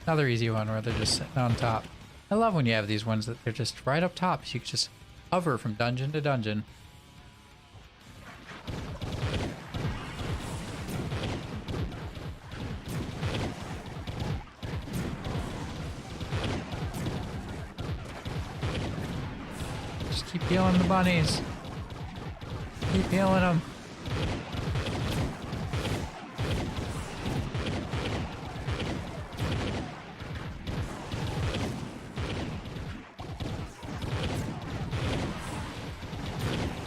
Another easy one where they're just sitting on top. I love when you have these ones that they're just right up top, so you can just hover from dungeon to dungeon. Just keep healing the bunnies. Keep healing them.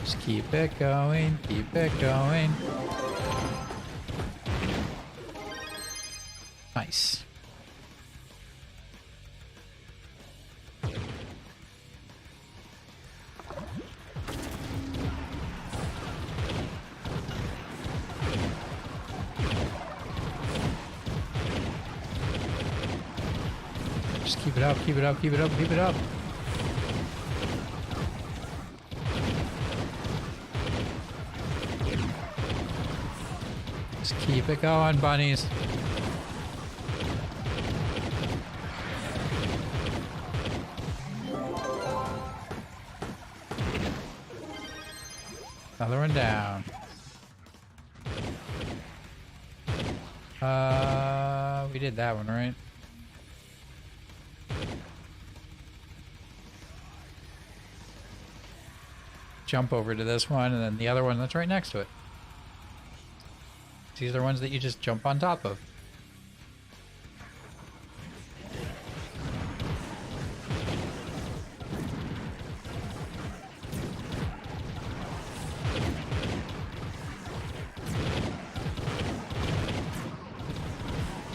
Just keep it going, keep it going. Nice. Just keep it up, keep it up, keep it up, keep it up. Just keep it going, bunnies. Another one down. We did that one, right? Jump over to this one, and then the other one that's right next to it. These are ones that you just jump on top of.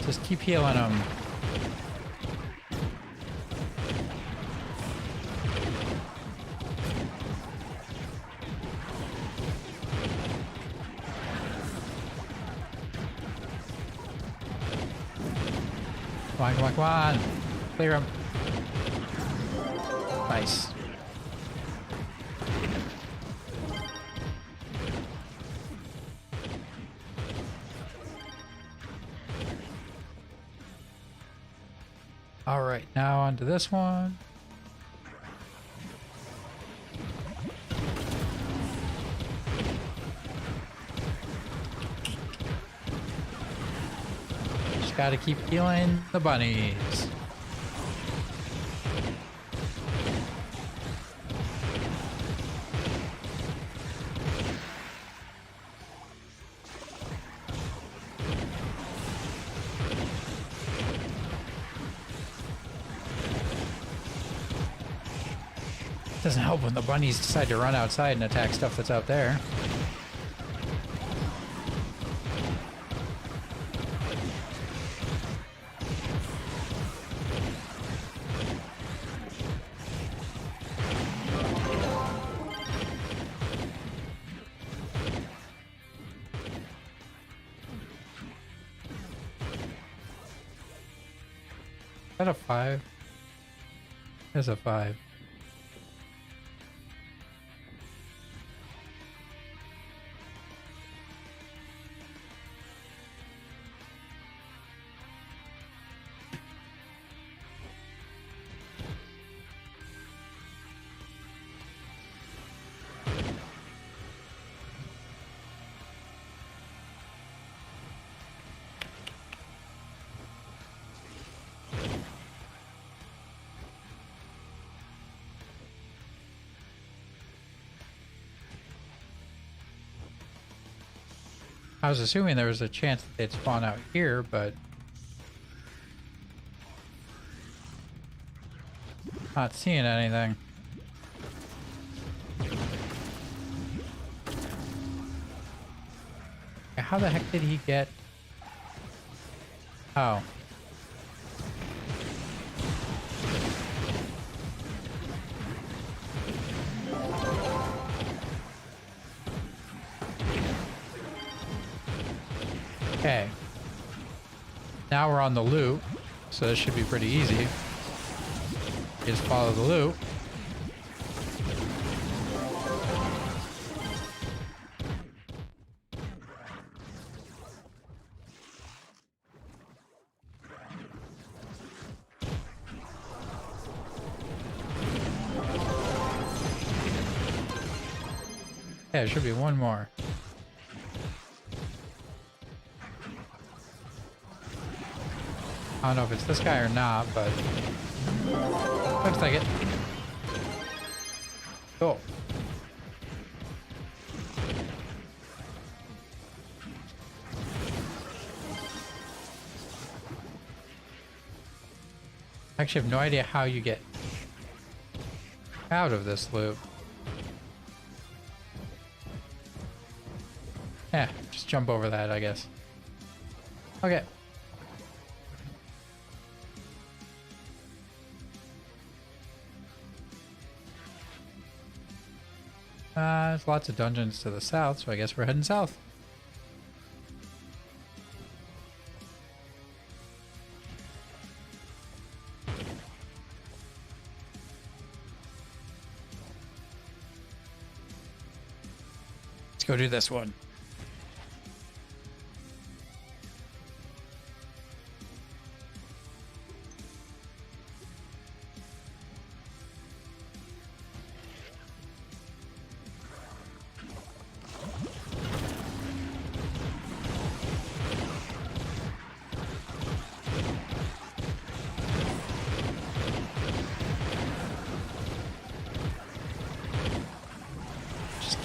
Just keep healing them. Come on, come on, come on. Clear him. Nice. All right, now onto this one. Just gotta keep healing the bunnies. Doesn't help when the bunnies decide to run outside and attack stuff that's out there. Is that a 5? There's a 5. I was assuming there was a chance that they'd spawn out here, but not seeing anything. How the heck did he get? Oh. Okay. Now we're on the loop, so this should be pretty easy. Just follow the loop. Yeah, there should be one more. I don't know if it's this guy or not, but looks like it. Cool. I actually have no idea how you get out of this loop. Yeah, just jump over that, I guess. Okay. There's lots of dungeons to the south, so I guess we're heading south. Let's go do this one.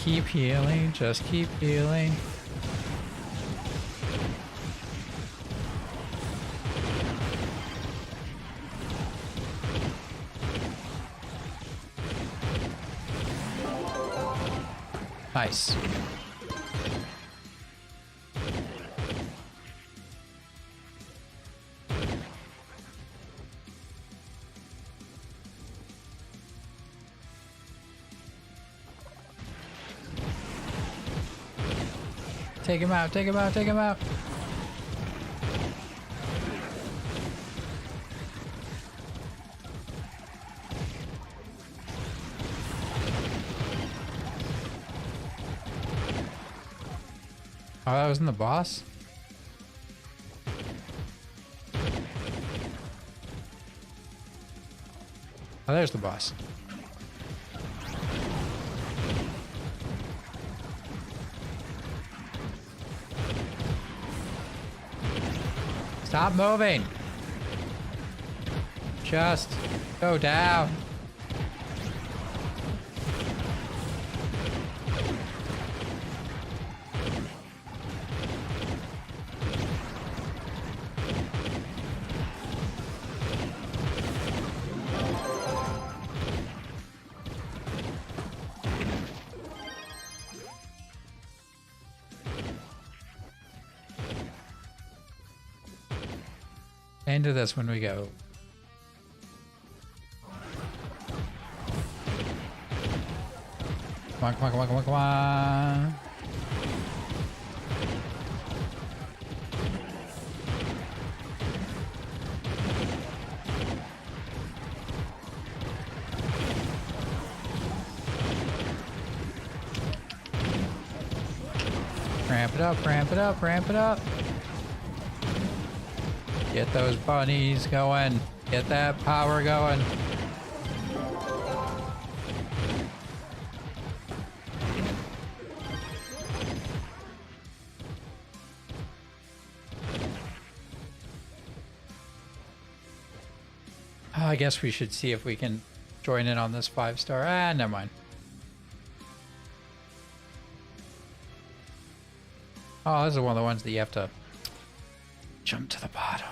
Keep healing, just keep healing. Nice. Take him out, take him out, take him out. Oh, that wasn't the boss? Oh, there's the boss. Stop moving. Just go down. Into this when we go. Come on, come on, come on, come on, come on. Ramp it up, ramp it up, ramp it up. Get those bunnies going. Get that power going. Oh, I guess we should see if we can join in on this 5-star. Ah, never mind. Oh, this is one of the ones that you have to jump to the bottom.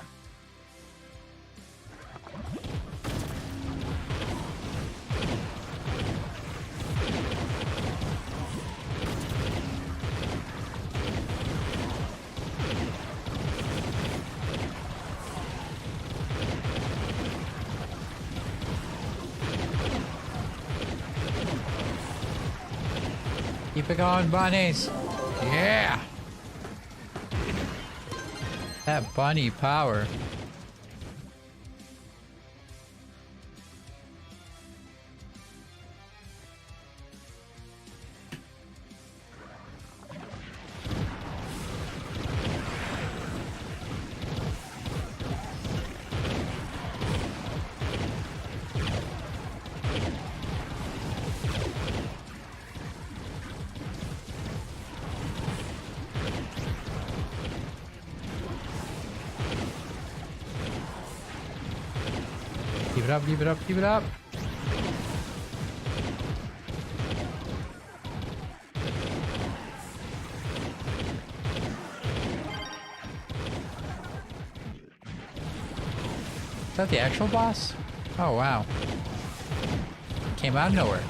Keep it going, bunnies. Yeah. That bunny power. Keep it up, keep it up, keep it up. Is that the actual boss? Oh, wow. Came out of nowhere.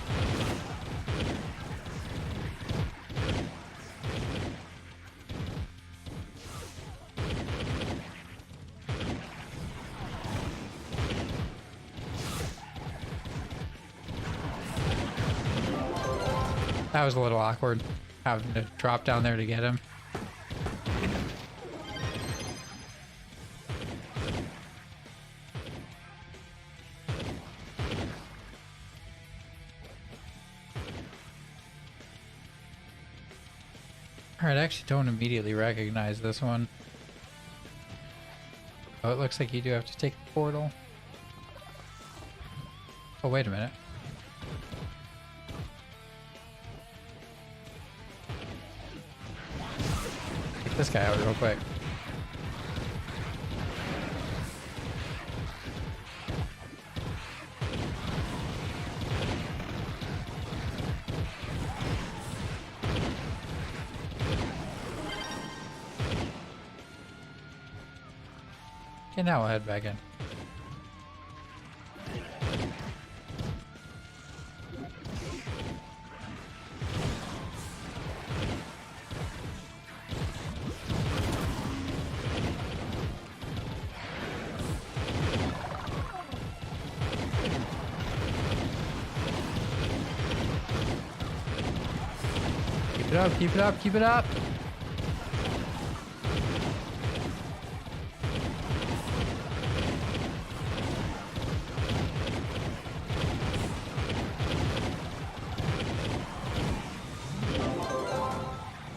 That was a little awkward, having to drop down there to get him. Alright, I actually don't immediately recognize this one. Oh, it looks like you do have to take the portal. Oh, wait a minute. Take this guy out real quick. Okay, now we'll head back in. Keep it up, keep it up, keep it up!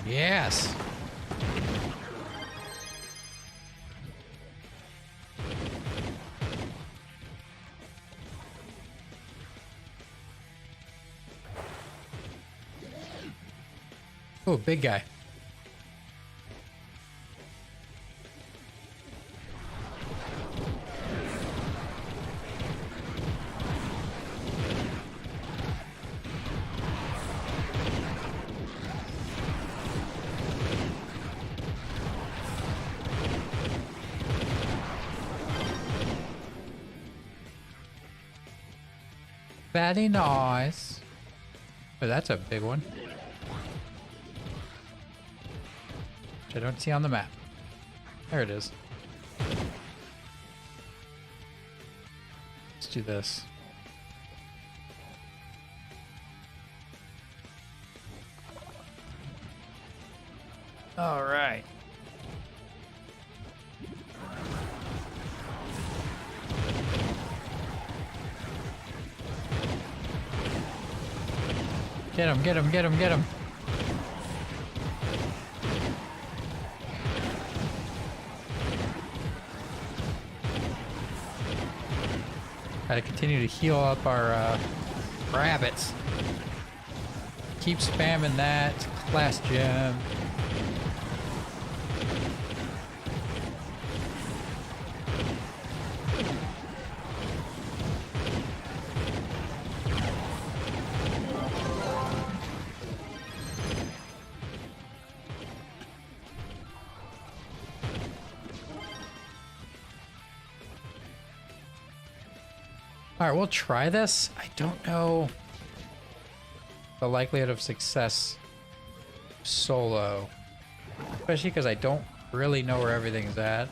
Yes! Oh, big guy. Very nice. Oh, that's a big one. Which I don't see on the map. There it is. Let's do this. All right. Get him, get him, get him, get him. Gotta continue to heal up our rabbits. Keep spamming that class gem. Alright, we'll try this. I don't know the likelihood of success solo. Especially because I don't really know where everything's at.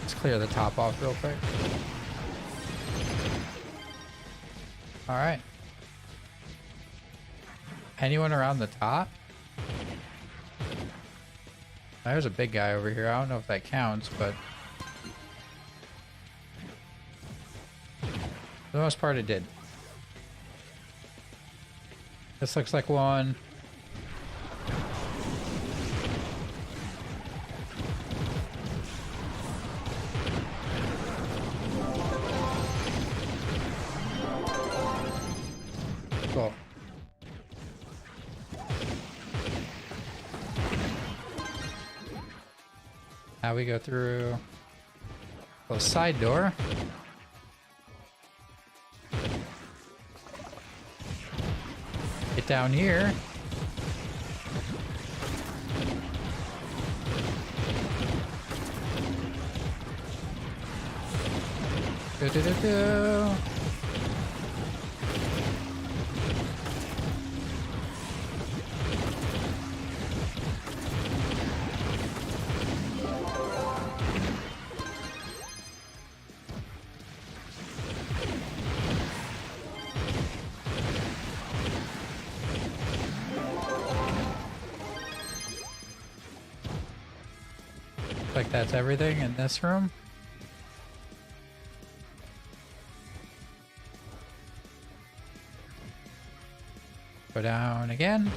Let's clear the top off real quick. Alright. anyone around the top? There's a big guy over here. I don't know if that counts, but for the most part it did. This looks like one. Cool. Now we go through the side door. Get down here. Do-do-do-do. Like that's everything in this room. Go down again.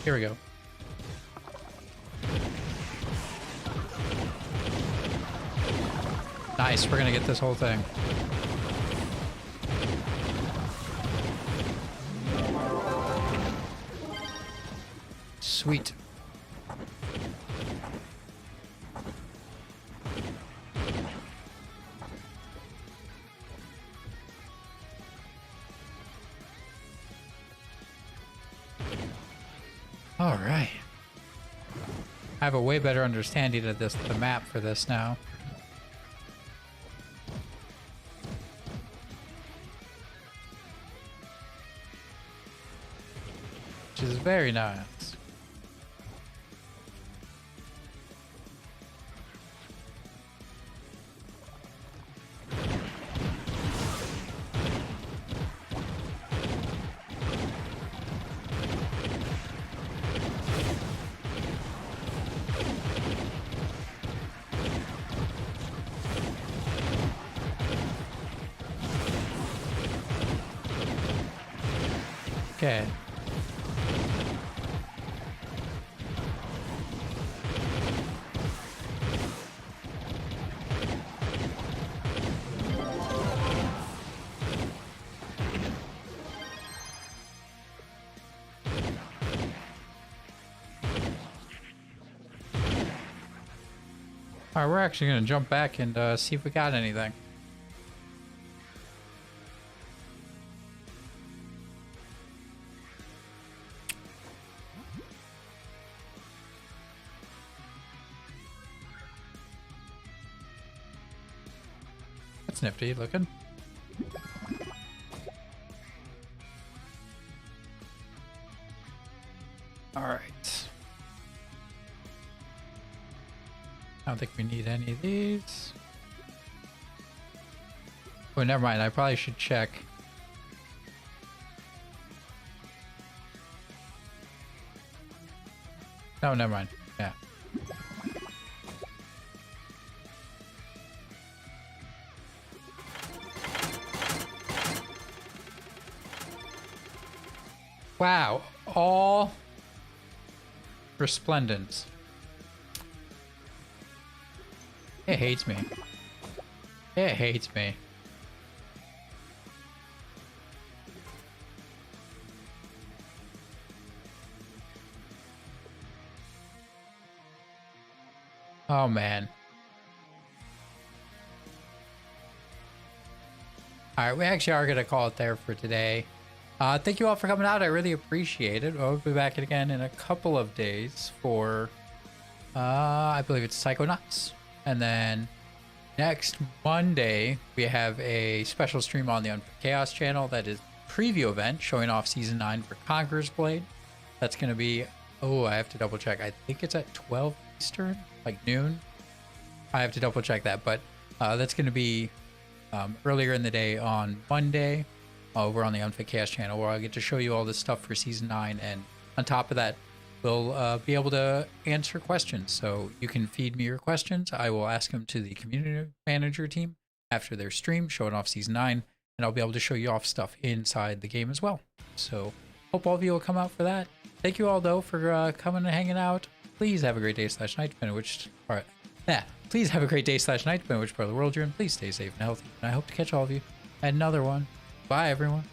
Here we go. Nice, we're gonna get this whole thing. Sweet. All right. I have a way better understanding of the map for this now. Which is very nice. Okay. All right, we're actually going to jump back and see if we got anything. That's nifty looking. All right. I don't think we need any of these. Oh, never mind. I probably should check. No, never mind. Yeah. Wow. All resplendent. It hates me. It hates me. Oh man. Alright, we actually are going to call it there for today. Thank you all for coming out. I really appreciate it. We'll be back again in a couple of days for, I believe it's Psychonauts. And then next Monday, we have a special stream on the Unput Chaos channel that is preview event showing off Season 9 for Conqueror's Blade. That's going to be, oh, I have to double check. I think it's at 12 Eastern, like noon. I have to double check that, but that's going to be earlier in the day on Monday. over on the Unfit Chaos channel, where I get to show you all this stuff for Season 9. And on top of that, we'll be able to answer questions. So you can feed me your questions. I will ask them to the community manager team after their stream, showing off Season 9. And I'll be able to show you off stuff inside the game as well. So hope all of you will come out for that. Thank you all, though, for coming and hanging out. Please have a great day / night, depending on which... All right. Please have a great day / night, depending on which part of the world you're in. Please stay safe and healthy. And I hope to catch all of you at another one. Bye, everyone.